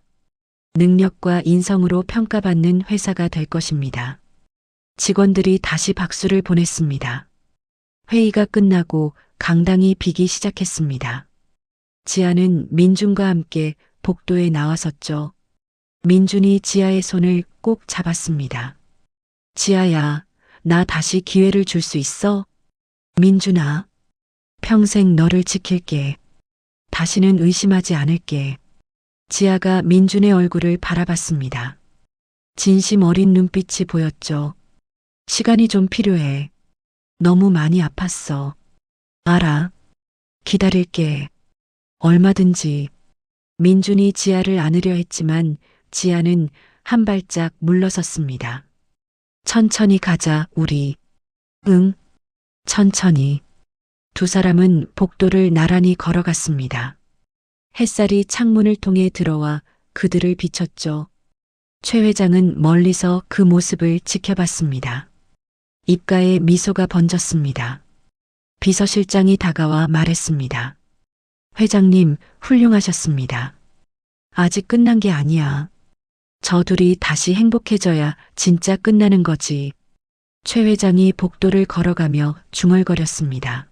Speaker 1: 능력과 인성으로 평가받는 회사가 될 것입니다. 직원들이 다시 박수를 보냈습니다. 회의가 끝나고 강당이 비기 시작했습니다. 지아는 민준과 함께 복도에 나와섰죠. 민준이 지아의 손을 꼭 잡았습니다. 지아야, 나 다시 기회를 줄 수 있어? 민준아, 평생 너를 지킬게. 다시는 의심하지 않을게. 지아가 민준의 얼굴을 바라봤습니다. 진심 어린 눈빛이 보였죠. 시간이 좀 필요해. 너무 많이 아팠어. 알아. 기다릴게. 얼마든지. 민준이 지아를 안으려 했지만 지아는 한 발짝 물러섰습니다. 천천히 가자, 우리. 응. 천천히. 두 사람은 복도를 나란히 걸어갔습니다. 햇살이 창문을 통해 들어와 그들을 비췄죠. 최 회장은 멀리서 그 모습을 지켜봤습니다. 입가에 미소가 번졌습니다. 비서실장이 다가와 말했습니다. 회장님, 훌륭하셨습니다. 아직 끝난 게 아니야. 저 둘이 다시 행복해져야 진짜 끝나는 거지. 최 회장이 복도를 걸어가며 중얼거렸습니다.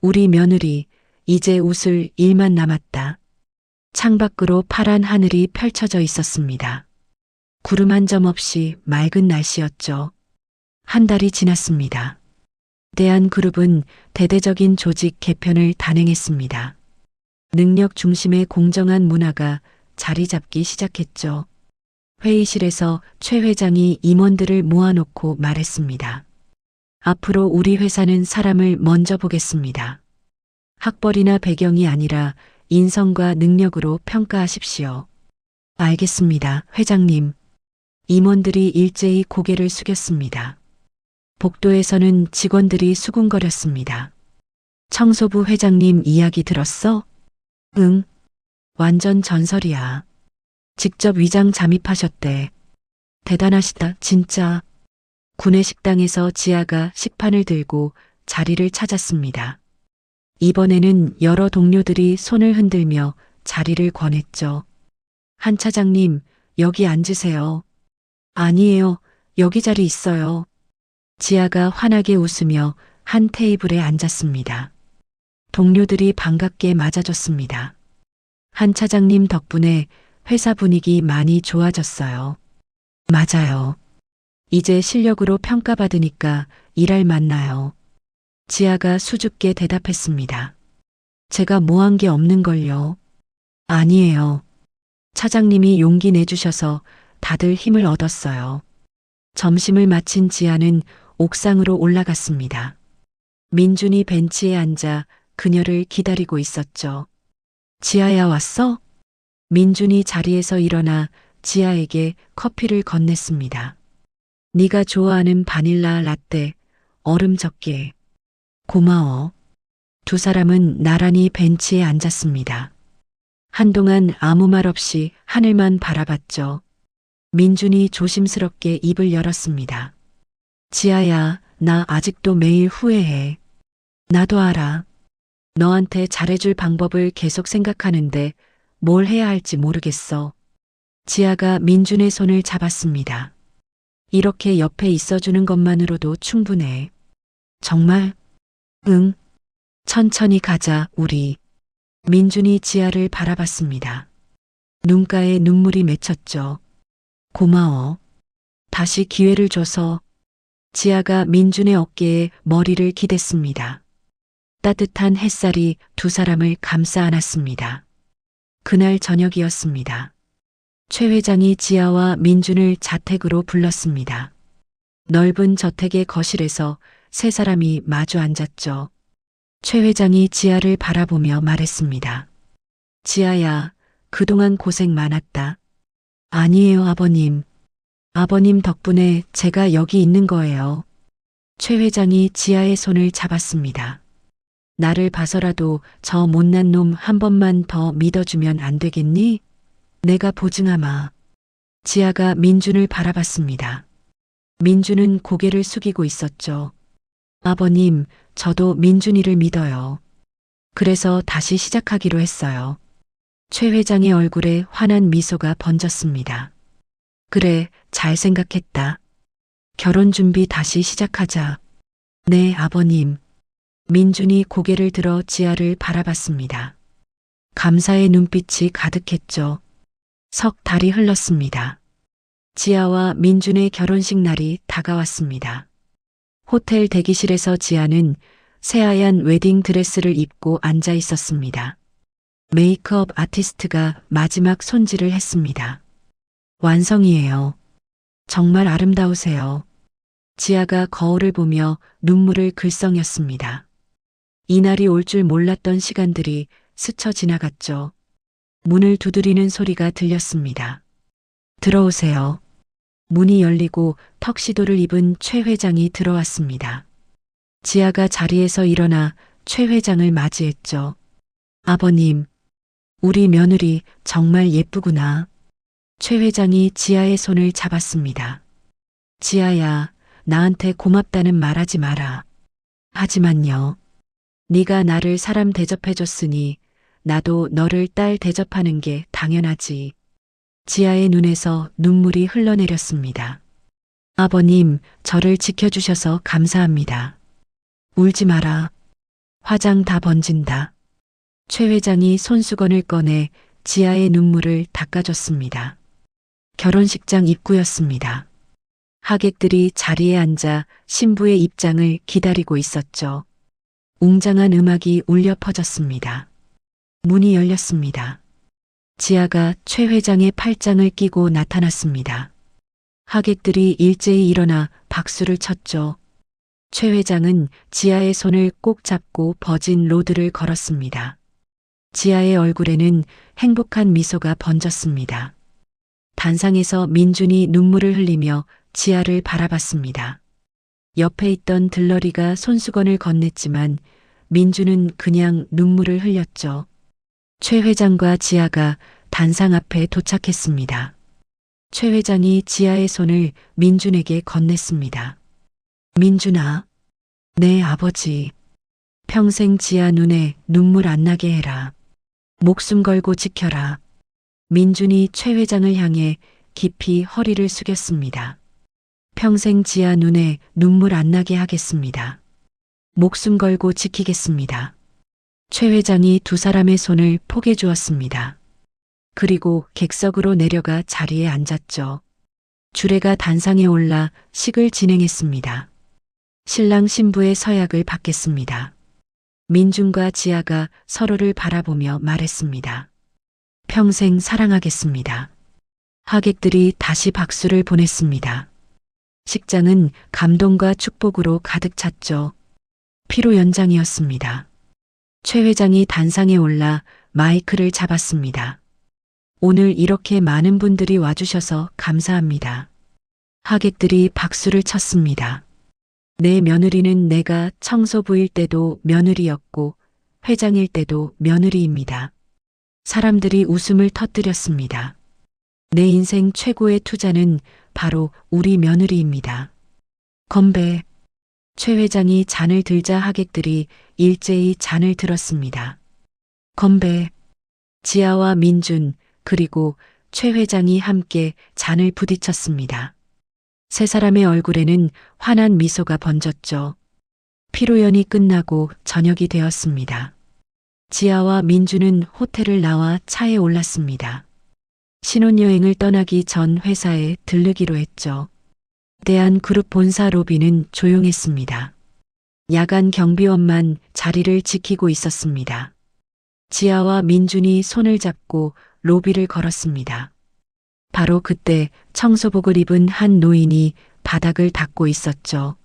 Speaker 1: 우리 며느리, 이제 웃을 일만 남았다. 창밖으로 파란 하늘이 펼쳐져 있었습니다. 구름 한 점 없이 맑은 날씨였죠. 한 달이 지났습니다. 대한그룹은 대대적인 조직 개편을 단행했습니다. 능력 중심의 공정한 문화가 자리 잡기 시작했죠. 회의실에서 최 회장이 임원들을 모아놓고 말했습니다. 앞으로 우리 회사는 사람을 먼저 보겠습니다. 학벌이나 배경이 아니라 인성과 능력으로 평가하십시오. 알겠습니다, 회장님. 임원들이 일제히 고개를 숙였습니다. 복도에서는 직원들이 수군거렸습니다. 청소부 회장님 이야기 들었어? 응. 완전 전설이야. 직접 위장 잠입하셨대. 대단하시다, 진짜. 구내식당에서 지아가 식판을 들고 자리를 찾았습니다. 이번에는 여러 동료들이 손을 흔들며 자리를 권했죠. 한 차장님, 여기 앉으세요. 아니에요, 여기 자리 있어요. 지아가 환하게 웃으며 한 테이블에 앉았습니다. 동료들이 반갑게 맞아줬습니다. 한 차장님 덕분에 회사 분위기 많이 좋아졌어요. 맞아요. 이제 실력으로 평가받으니까 일할 만나요. 지아가 수줍게 대답했습니다. 제가 뭐 한 게 없는걸요. 아니에요. 차장님이 용기 내주셔서 다들 힘을 얻었어요. 점심을 마친 지아는 옥상으로 올라갔습니다. 민준이 벤치에 앉아 그녀를 기다리고 있었죠. 지아야, 왔어? 민준이 자리에서 일어나 지아에게 커피를 건넸습니다. 네가 좋아하는 바닐라 라떼, 얼음 적게. 고마워. 두 사람은 나란히 벤치에 앉았습니다. 한동안 아무 말 없이 하늘만 바라봤죠. 민준이 조심스럽게 입을 열었습니다. 지아야, 나 아직도 매일 후회해. 나도 알아. 너한테 잘해줄 방법을 계속 생각하는데 뭘 해야 할지 모르겠어. 지아가 민준의 손을 잡았습니다. 이렇게 옆에 있어주는 것만으로도 충분해. 정말? 응. 천천히 가자, 우리. 민준이 지아를 바라봤습니다. 눈가에 눈물이 맺혔죠. 고마워. 다시 기회를 줘서. 지아가 민준의 어깨에 머리를 기댔습니다. 따뜻한 햇살이 두 사람을 감싸 안았습니다. 그날 저녁이었습니다. 최 회장이 지아와 민준을 자택으로 불렀습니다. 넓은 저택의 거실에서 세 사람이 마주 앉았죠. 최 회장이 지아를 바라보며 말했습니다. 지아야, 그동안 고생 많았다. 아니에요, 아버님. 아버님 덕분에 제가 여기 있는 거예요. 최 회장이 지아의 손을 잡았습니다. 나를 봐서라도 저 못난 놈 한 번만 더 믿어주면 안 되겠니? 내가 보증하마. 지아가 민준을 바라봤습니다. 민준은 고개를 숙이고 있었죠. 아버님, 저도 민준이를 믿어요. 그래서 다시 시작하기로 했어요. 최 회장의 얼굴에 환한 미소가 번졌습니다. 그래, 잘 생각했다. 결혼 준비 다시 시작하자. 네, 아버님. 민준이 고개를 들어 지아를 바라봤습니다. 감사의 눈빛이 가득했죠. 석 달이 흘렀습니다. 지아와 민준의 결혼식 날이 다가왔습니다. 호텔 대기실에서 지아는 새하얀 웨딩 드레스를 입고 앉아 있었습니다. 메이크업 아티스트가 마지막 손질을 했습니다. 완성이에요. 정말 아름다우세요. 지아가 거울을 보며 눈물을 글썽였습니다. 이날이 올 줄 몰랐던 시간들이 스쳐 지나갔죠. 문을 두드리는 소리가 들렸습니다. 들어오세요. 문이 열리고 턱시도를 입은 최 회장이 들어왔습니다. 지아가 자리에서 일어나 최 회장을 맞이했죠. 아버님, 우리 며느리 정말 예쁘구나. 최 회장이 지아의 손을 잡았습니다. 지아야, 나한테 고맙다는 말하지 마라. 하지만요. 네가 나를 사람 대접해줬으니 나도 너를 딸 대접하는 게 당연하지. 지아의 눈에서 눈물이 흘러내렸습니다. 아버님, 저를 지켜주셔서 감사합니다. 울지 마라. 화장 다 번진다. 최 회장이 손수건을 꺼내 지아의 눈물을 닦아줬습니다. 결혼식장 입구였습니다. 하객들이 자리에 앉아 신부의 입장을 기다리고 있었죠. 웅장한 음악이 울려 퍼졌습니다. 문이 열렸습니다. 지아가 최 회장의 팔짱을 끼고 나타났습니다. 하객들이 일제히 일어나 박수를 쳤죠. 최 회장은 지아의 손을 꼭 잡고 버진 로드를 걸었습니다. 지아의 얼굴에는 행복한 미소가 번졌습니다. 단상에서 민준이 눈물을 흘리며 지아를 바라봤습니다. 옆에 있던 들러리가 손수건을 건넸지만 민준은 그냥 눈물을 흘렸죠. 최 회장과 지아가 단상 앞에 도착했습니다. 최 회장이 지아의 손을 민준에게 건넸습니다. 민준아, 네 아버지. 평생 지아 눈에 눈물 안 나게 해라. 목숨 걸고 지켜라. 민준이 최 회장을 향해 깊이 허리를 숙였습니다. 평생 지아 눈에 눈물 안 나게 하겠습니다. 목숨 걸고 지키겠습니다. 최 회장이 두 사람의 손을 포개 주었습니다. 그리고 객석으로 내려가 자리에 앉았죠. 주례가 단상에 올라 식을 진행했습니다. 신랑 신부의 서약을 받겠습니다. 민준과 지아가 서로를 바라보며 말했습니다. 평생 사랑하겠습니다. 하객들이 다시 박수를 보냈습니다. 식장은 감동과 축복으로 가득 찼죠. 피로 연장이었습니다. 최 회장이 단상에 올라 마이크를 잡았습니다. 오늘 이렇게 많은 분들이 와주셔서 감사합니다. 하객들이 박수를 쳤습니다. 내 며느리는 내가 청소부일 때도 며느리였고 회장일 때도 며느리입니다. 사람들이 웃음을 터뜨렸습니다. 내 인생 최고의 투자는 바로 우리 며느리입니다. 건배. 최 회장이 잔을 들자 하객들이 일제히 잔을 들었습니다. 건배. 지아와 민준 그리고 최 회장이 함께 잔을 부딪혔습니다. 세 사람의 얼굴에는 환한 미소가 번졌죠. 피로연이 끝나고 저녁이 되었습니다. 지아와 민준은 호텔을 나와 차에 올랐습니다. 신혼여행을 떠나기 전 회사에 들르기로 했죠. 대한그룹 본사 로비는 조용했습니다. 야간 경비원만 자리를 지키고 있었습니다. 지아와 민준이 손을 잡고 로비를 걸었습니다. 바로 그때 청소복을 입은 한 노인이 바닥을 닦고 있었죠.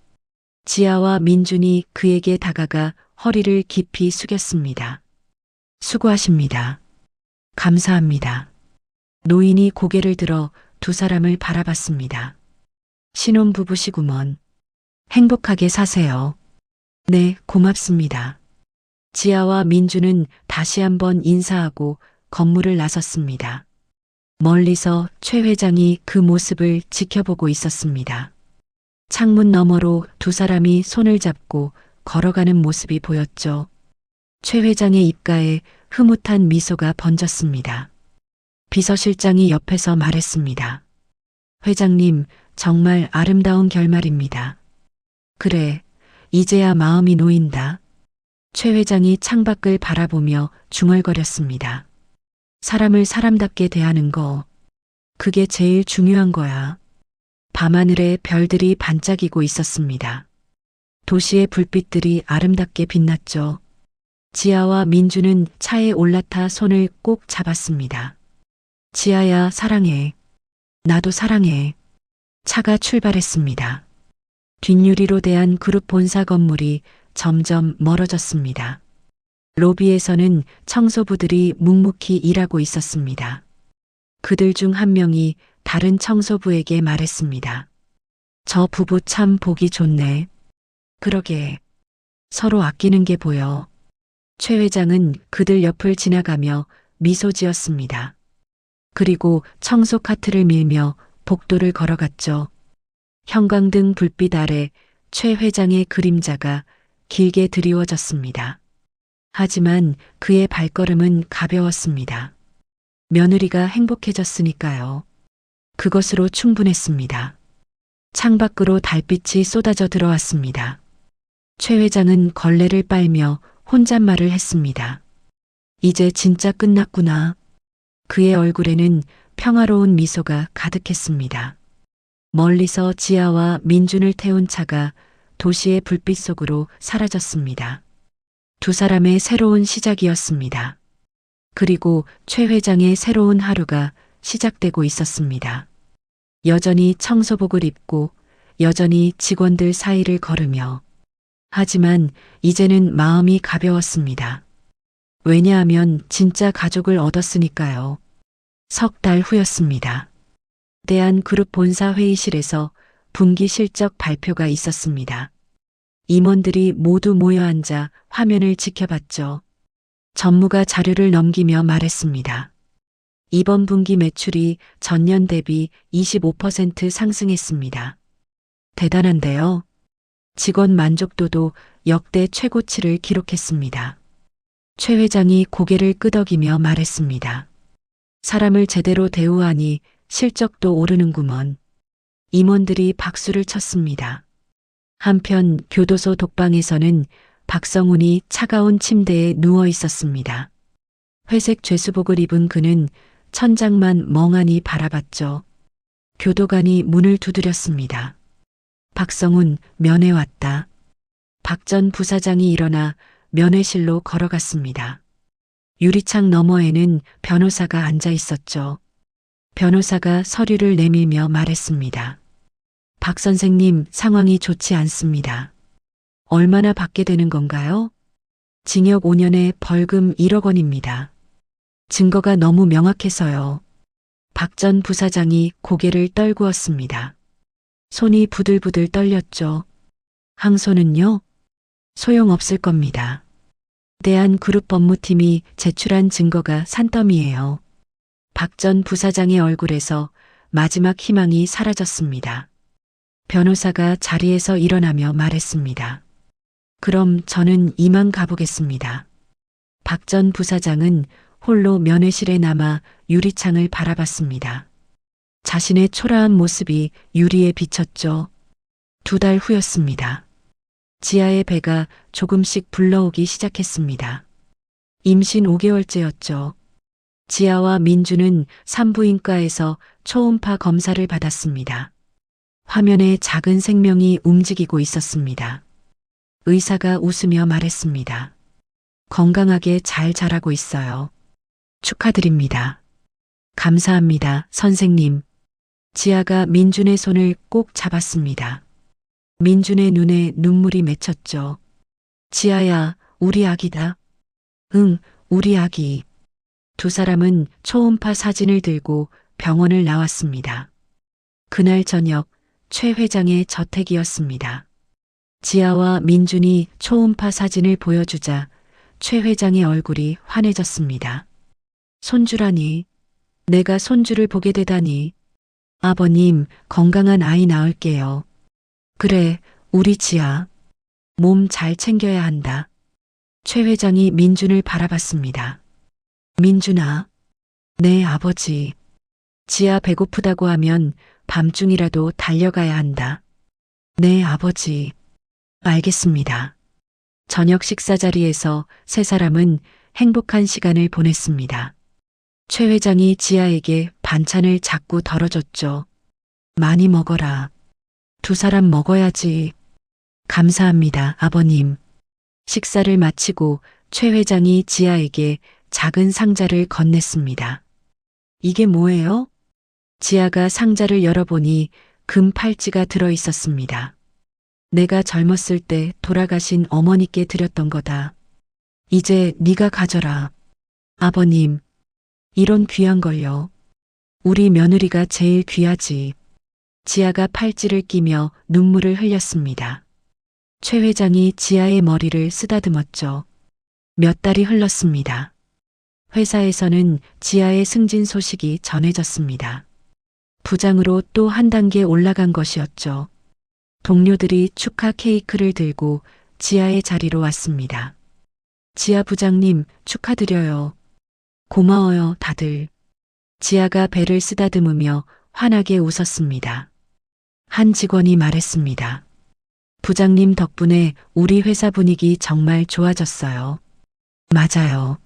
Speaker 1: 지아와 민준이 그에게 다가가 허리를 깊이 숙였습니다. 수고하십니다. 감사합니다. 노인이 고개를 들어 두 사람을 바라봤습니다. 신혼부부시구먼. 행복하게 사세요. 네, 고맙습니다. 지아와 민주는 다시 한번 인사하고 건물을 나섰습니다. 멀리서 최 회장이 그 모습을 지켜보고 있었습니다. 창문 너머로 두 사람이 손을 잡고 걸어가는 모습이 보였죠. 최 회장의 입가에 흐뭇한 미소가 번졌습니다. 비서실장이 옆에서 말했습니다. 회장님, 정말 아름다운 결말입니다. 그래, 이제야 마음이 놓인다. 최 회장이 창밖을 바라보며 중얼거렸습니다. 사람을 사람답게 대하는 거, 그게 제일 중요한 거야. 밤하늘에 별들이 반짝이고 있었습니다. 도시의 불빛들이 아름답게 빛났죠. 지아와 민주는 차에 올라타 손을 꼭 잡았습니다. 지아야, 사랑해. 나도 사랑해. 차가 출발했습니다. 뒷유리로 대한그룹 본사 건물이 점점 멀어졌습니다. 로비에서는 청소부들이 묵묵히 일하고 있었습니다. 그들 중 한 명이 다른 청소부에게 말했습니다. 저 부부 참 보기 좋네. 그러게. 서로 아끼는 게 보여. 최 회장은 그들 옆을 지나가며 미소 지었습니다. 그리고 청소 카트를 밀며 복도를 걸어갔죠. 형광등 불빛 아래 최 회장의 그림자가 길게 드리워졌습니다. 하지만 그의 발걸음은 가벼웠습니다. 며느리가 행복해졌으니까요. 그것으로 충분했습니다. 창밖으로 달빛이 쏟아져 들어왔습니다. 최 회장은 걸레를 빨며 혼잣말을 했습니다. 이제 진짜 끝났구나. 그의 얼굴에는 평화로운 미소가 가득했습니다. 멀리서 지아와 민준을 태운 차가 도시의 불빛 속으로 사라졌습니다. 두 사람의 새로운 시작이었습니다. 그리고 최 회장의 새로운 하루가 시작되고 있었습니다. 여전히 청소복을 입고 여전히 직원들 사이를 걸으며 하지만 이제는 마음이 가벼웠습니다. 왜냐하면 진짜 가족을 얻었으니까요. 석 달 후였습니다. 대한그룹 본사 회의실에서 분기 실적 발표가 있었습니다. 임원들이 모두 모여 앉아 화면을 지켜봤죠. 전무가 자료를 넘기며 말했습니다. 이번 분기 매출이 전년 대비 25% 상승했습니다. 대단한데요. 직원 만족도도 역대 최고치를 기록했습니다. 최 회장이 고개를 끄덕이며 말했습니다. 사람을 제대로 대우하니 실적도 오르는구먼. 임원들이 박수를 쳤습니다. 한편 교도소 독방에서는 박성훈이 차가운 침대에 누워 있었습니다. 회색 죄수복을 입은 그는 천장만 멍하니 바라봤죠. 교도관이 문을 두드렸습니다. 박성훈, 면회 왔다. 박 전 부사장이 일어나 면회실로 걸어갔습니다. 유리창 너머에는 변호사가 앉아 있었죠. 변호사가 서류를 내밀며 말했습니다. 박 선생님, 상황이 좋지 않습니다. 얼마나 받게 되는 건가요? 징역 5년에 벌금 1억 원입니다. 증거가 너무 명확해서요. 박 전 부사장이 고개를 떨구었습니다. 손이 부들부들 떨렸죠. 항소는요? 소용없을 겁니다. 대한그룹법무팀이 제출한 증거가 산더미예요. 박 전 부사장의 얼굴에서 마지막 희망이 사라졌습니다. 변호사가 자리에서 일어나며 말했습니다. 그럼 저는 이만 가보겠습니다. 박 전 부사장은 홀로 면회실에 남아 유리창을 바라봤습니다. 자신의 초라한 모습이 유리에 비쳤죠. 2달 후였습니다. 지아의 배가 조금씩 불러오기 시작했습니다. 임신 5개월째였죠. 지아와 민주는 산부인과에서 초음파 검사를 받았습니다. 화면에 작은 생명이 움직이고 있었습니다. 의사가 웃으며 말했습니다. 건강하게 잘 자라고 있어요. 축하드립니다. 감사합니다, 선생님. 지아가 민준의 손을 꼭 잡았습니다. 민준의 눈에 눈물이 맺혔죠. 지아야, 우리 아기다. 응, 우리 아기. 2사람은 초음파 사진을 들고 병원을 나왔습니다. 그날 저녁 최 회장의 저택이었습니다. 지아와 민준이 초음파 사진을 보여주자 최 회장의 얼굴이 환해졌습니다. 손주라니, 내가 손주를 보게 되다니. 아버님, 건강한 아이 낳을게요. 그래, 우리 지아. 몸 잘 챙겨야 한다. 최 회장이 민준을 바라봤습니다. 민준아. 네, 아버지. 지아 배고프다고 하면 밤중이라도 달려가야 한다. 네, 아버지. 알겠습니다. 저녁 식사 자리에서 3사람은 행복한 시간을 보냈습니다. 최 회장이 지아에게 반찬을 자꾸 덜어줬죠. 많이 먹어라. 2사람 먹어야지. 감사합니다, 아버님. 식사를 마치고 최 회장이 지아에게 작은 상자를 건넸습니다. 이게 뭐예요? 지아가 상자를 열어보니 금 팔찌가 들어 있었습니다. 내가 젊었을 때 돌아가신 어머니께 드렸던 거다. 이제 네가 가져라. 아버님, 이런 귀한 걸요. 우리 며느리가 제일 귀하지. 지아가 팔찌를 끼며 눈물을 흘렸습니다. 최 회장이 지아의 머리를 쓰다듬었죠. 몇 달이 흘렀습니다. 회사에서는 지아의 승진 소식이 전해졌습니다. 부장으로 또 한 단계 올라간 것이었죠. 동료들이 축하 케이크를 들고 지아의 자리로 왔습니다. 지아 부장님, 축하드려요. 고마워요, 다들. 지아가 배를 쓰다듬으며 환하게 웃었습니다. 한 직원이 말했습니다. 부장님 덕분에 우리 회사 분위기 정말 좋아졌어요. 맞아요.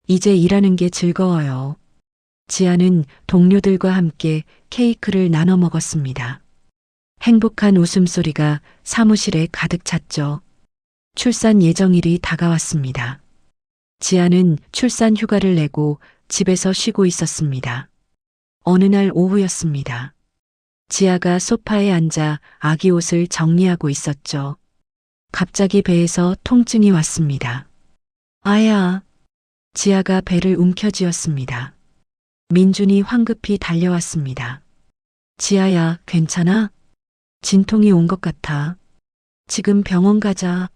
Speaker 1: 이제 일하는 게 즐거워요. 지아는 동료들과 함께 케이크를 나눠 먹었습니다. 행복한 웃음소리가 사무실에 가득 찼죠. 출산 예정일이 다가왔습니다. 지아는 출산 휴가를 내고 집에서 쉬고 있었습니다. 어느 날 오후였습니다. 지아가 소파에 앉아 아기 옷을 정리하고 있었죠. 갑자기 배에서 통증이 왔습니다. 아야. 지아가 배를 움켜쥐었습니다. 민준이 황급히 달려왔습니다. 지아야, 괜찮아? 진통이 온 것 같아. 지금 병원 가자.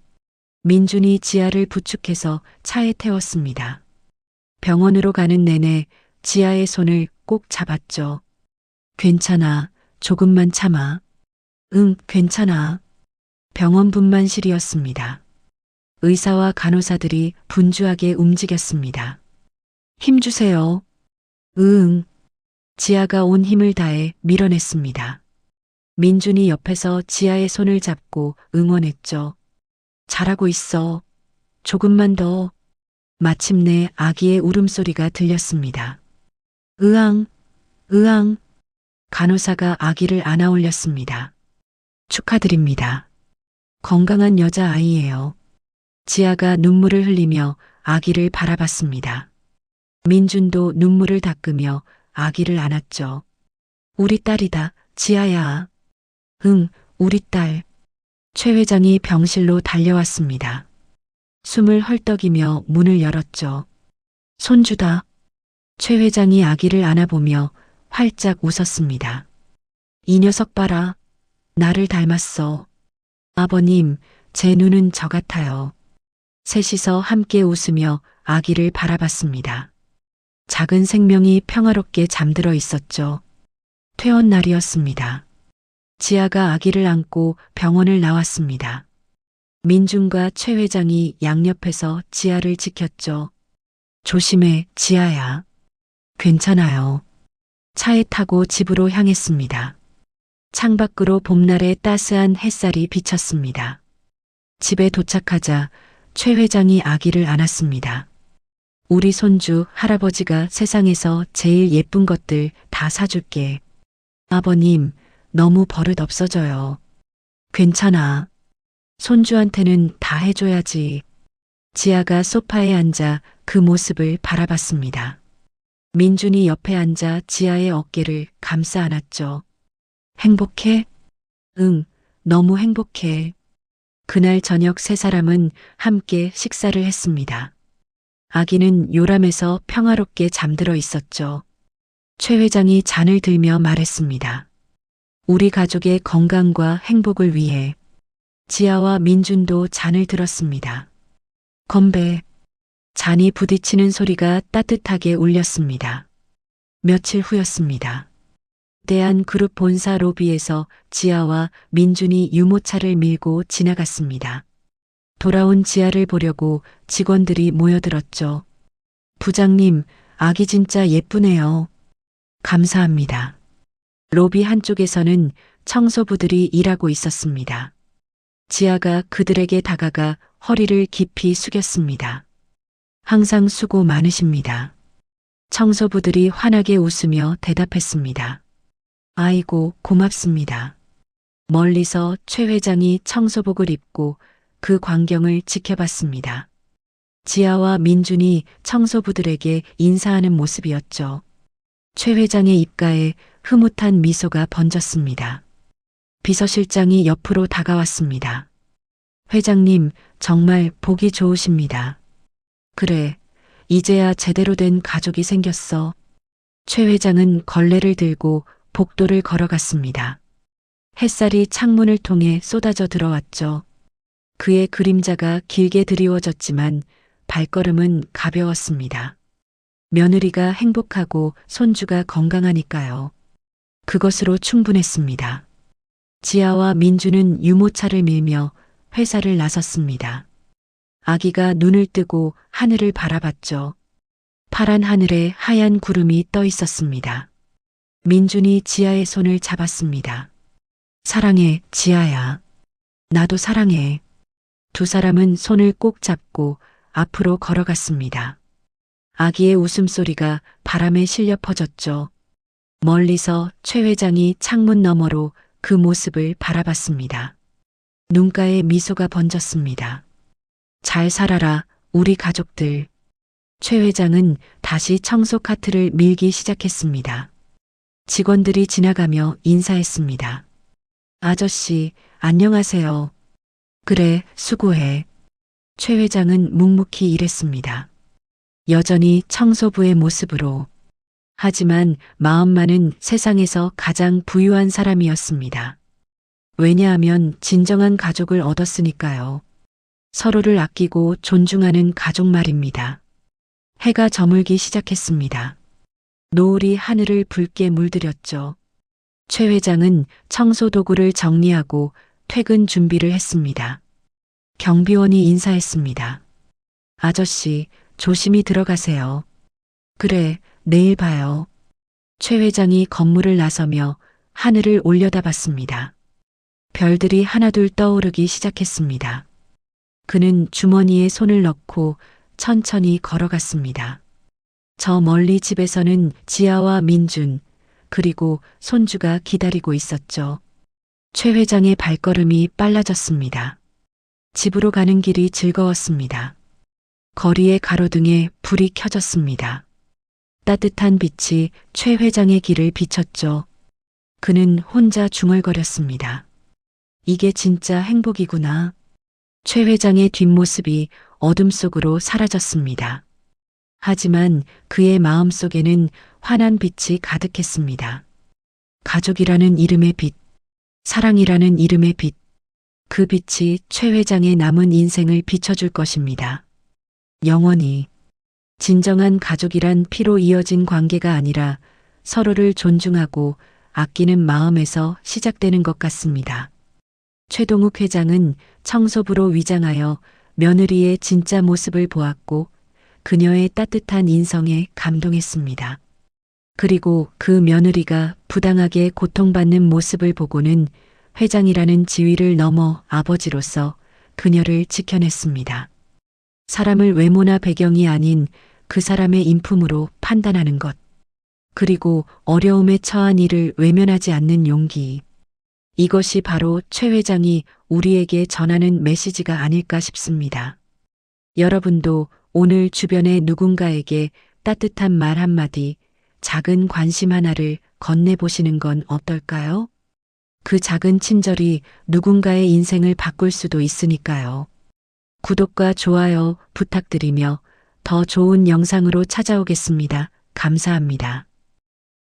Speaker 1: 민준이 지아를 부축해서 차에 태웠습니다. 병원으로 가는 내내 지아의 손을 꼭 잡았죠. 괜찮아. 조금만 참아. 응, 괜찮아. 병원 분만실이었습니다. 의사와 간호사들이 분주하게 움직였습니다. 힘주세요. 응. 지아가 온 힘을 다해 밀어냈습니다. 민준이 옆에서 지아의 손을 잡고 응원했죠. 잘하고 있어. 조금만 더. 마침내 아기의 울음소리가 들렸습니다. 으앙, 으앙. 간호사가 아기를 안아 올렸습니다. 축하드립니다. 건강한 여자아이예요. 지아가 눈물을 흘리며 아기를 바라봤습니다. 민준도 눈물을 닦으며 아기를 안았죠. 우리 딸이다, 지아야. 응, 우리 딸. 최 회장이 병실로 달려왔습니다. 숨을 헐떡이며 문을 열었죠. 손주다. 최 회장이 아기를 안아보며 활짝 웃었습니다. 이 녀석 봐라. 나를 닮았어. 아버님, 제 눈은 저 같아요. 셋이서 함께 웃으며 아기를 바라봤습니다. 작은 생명이 평화롭게 잠들어 있었죠. 퇴원 날이었습니다. 지아가 아기를 안고 병원을 나왔습니다. 민준과 최 회장이 양옆에서 지아를 지켰죠. 조심해, 지아야. 괜찮아요. 차에 타고 집으로 향했습니다. 창밖으로 봄날의 따스한 햇살이 비쳤습니다. 집에 도착하자 최 회장이 아기를 안았습니다. 우리 손주 할아버지가 세상에서 제일 예쁜 것들 다 사줄게. 아버님, 너무 버릇 없어져요. 괜찮아. 손주한테는 다 해줘야지. 지아가 소파에 앉아 그 모습을 바라봤습니다. 민준이 옆에 앉아 지아의 어깨를 감싸 안았죠. 행복해? 응, 너무 행복해. 그날 저녁 세 사람은 함께 식사를 했습니다. 아기는 요람에서 평화롭게 잠들어 있었죠. 최 회장이 잔을 들며 말했습니다. 우리 가족의 건강과 행복을 위해. 지아와 민준도 잔을 들었습니다. 건배. 잔이 부딪히는 소리가 따뜻하게 울렸습니다. 며칠 후였습니다. 대한그룹 본사 로비에서 지아와 민준이 유모차를 밀고 지나갔습니다. 돌아온 지아를 보려고 직원들이 모여들었죠. 부장님, 아기 진짜 예쁘네요. 감사합니다. 로비 한쪽에서는 청소부들이 일하고 있었습니다. 지아가 그들에게 다가가 허리를 깊이 숙였습니다. 항상 수고 많으십니다. 청소부들이 환하게 웃으며 대답했습니다. 아이고, 고맙습니다. 멀리서 최 회장이 청소복을 입고 그 광경을 지켜봤습니다. 지아와 민준이 청소부들에게 인사하는 모습이었죠. 최 회장의 입가에 흐뭇한 미소가 번졌습니다. 비서실장이 옆으로 다가왔습니다. 회장님, 정말 보기 좋으십니다. 그래, 이제야 제대로 된 가족이 생겼어. 최 회장은 걸레를 들고 복도를 걸어갔습니다. 햇살이 창문을 통해 쏟아져 들어왔죠. 그의 그림자가 길게 드리워졌지만 발걸음은 가벼웠습니다. 며느리가 행복하고 손주가 건강하니까요. 그것으로 충분했습니다. 지아와 민주는 유모차를 밀며 회사를 나섰습니다. 아기가 눈을 뜨고 하늘을 바라봤죠. 파란 하늘에 하얀 구름이 떠 있었습니다. 민준이 지아의 손을 잡았습니다. 사랑해, 지아야. 나도 사랑해. 두 사람은 손을 꼭 잡고 앞으로 걸어갔습니다. 아기의 웃음소리가 바람에 실려 퍼졌죠. 멀리서 최 회장이 창문 너머로 그 모습을 바라봤습니다. 눈가에 미소가 번졌습니다. 잘 살아라, 우리 가족들. 최 회장은 다시 청소 카트를 밀기 시작했습니다. 직원들이 지나가며 인사했습니다. 아저씨, 안녕하세요. 그래, 수고해. 최 회장은 묵묵히 일했습니다. 여전히 청소부의 모습으로. 하지만 마음만은 세상에서 가장 부유한 사람이었습니다. 왜냐하면 진정한 가족을 얻었으니까요. 서로를 아끼고 존중하는 가족 말입니다. 해가 저물기 시작했습니다. 노을이 하늘을 붉게 물들였죠. 최 회장은 청소 도구를 정리하고 퇴근 준비를 했습니다. 경비원이 인사했습니다. 아저씨, 조심히 들어가세요. 그래, 내일 봐요. 최 회장이 건물을 나서며 하늘을 올려다봤습니다. 별들이 하나둘 떠오르기 시작했습니다. 그는 주머니에 손을 넣고 천천히 걸어갔습니다. 저 멀리 집에서는 지아와 민준, 그리고 손주가 기다리고 있었죠. 최 회장의 발걸음이 빨라졌습니다. 집으로 가는 길이 즐거웠습니다. 거리의 가로등에 불이 켜졌습니다. 따뜻한 빛이 최 회장의 길을 비췄죠. 그는 혼자 중얼거렸습니다. 이게 진짜 행복이구나. 최 회장의 뒷모습이 어둠 속으로 사라졌습니다. 하지만 그의 마음 속에는 환한 빛이 가득했습니다. 가족이라는 이름의 빛, 사랑이라는 이름의 빛, 그 빛이 최 회장의 남은 인생을 비춰줄 것입니다. 영원히. 진정한 가족이란 피로 이어진 관계가 아니라 서로를 존중하고 아끼는 마음에서 시작되는 것 같습니다. 최동욱 회장은 청소부로 위장하여 며느리의 진짜 모습을 보았고 그녀의 따뜻한 인성에 감동했습니다. 그리고 그 며느리가 부당하게 고통받는 모습을 보고는 회장이라는 지위를 넘어 아버지로서 그녀를 지켜냈습니다. 사람을 외모나 배경이 아닌 그 사람의 인품으로 판단하는 것. 그리고 어려움에 처한 이를 외면하지 않는 용기. 이것이 바로 최 회장이 우리에게 전하는 메시지가 아닐까 싶습니다. 여러분도 오늘 주변의 누군가에게 따뜻한 말 한마디, 작은 관심 하나를 건네보시는 건 어떨까요? 그 작은 친절이 누군가의 인생을 바꿀 수도 있으니까요. 구독과 좋아요 부탁드리며 더 좋은 영상으로 찾아오겠습니다. 감사합니다.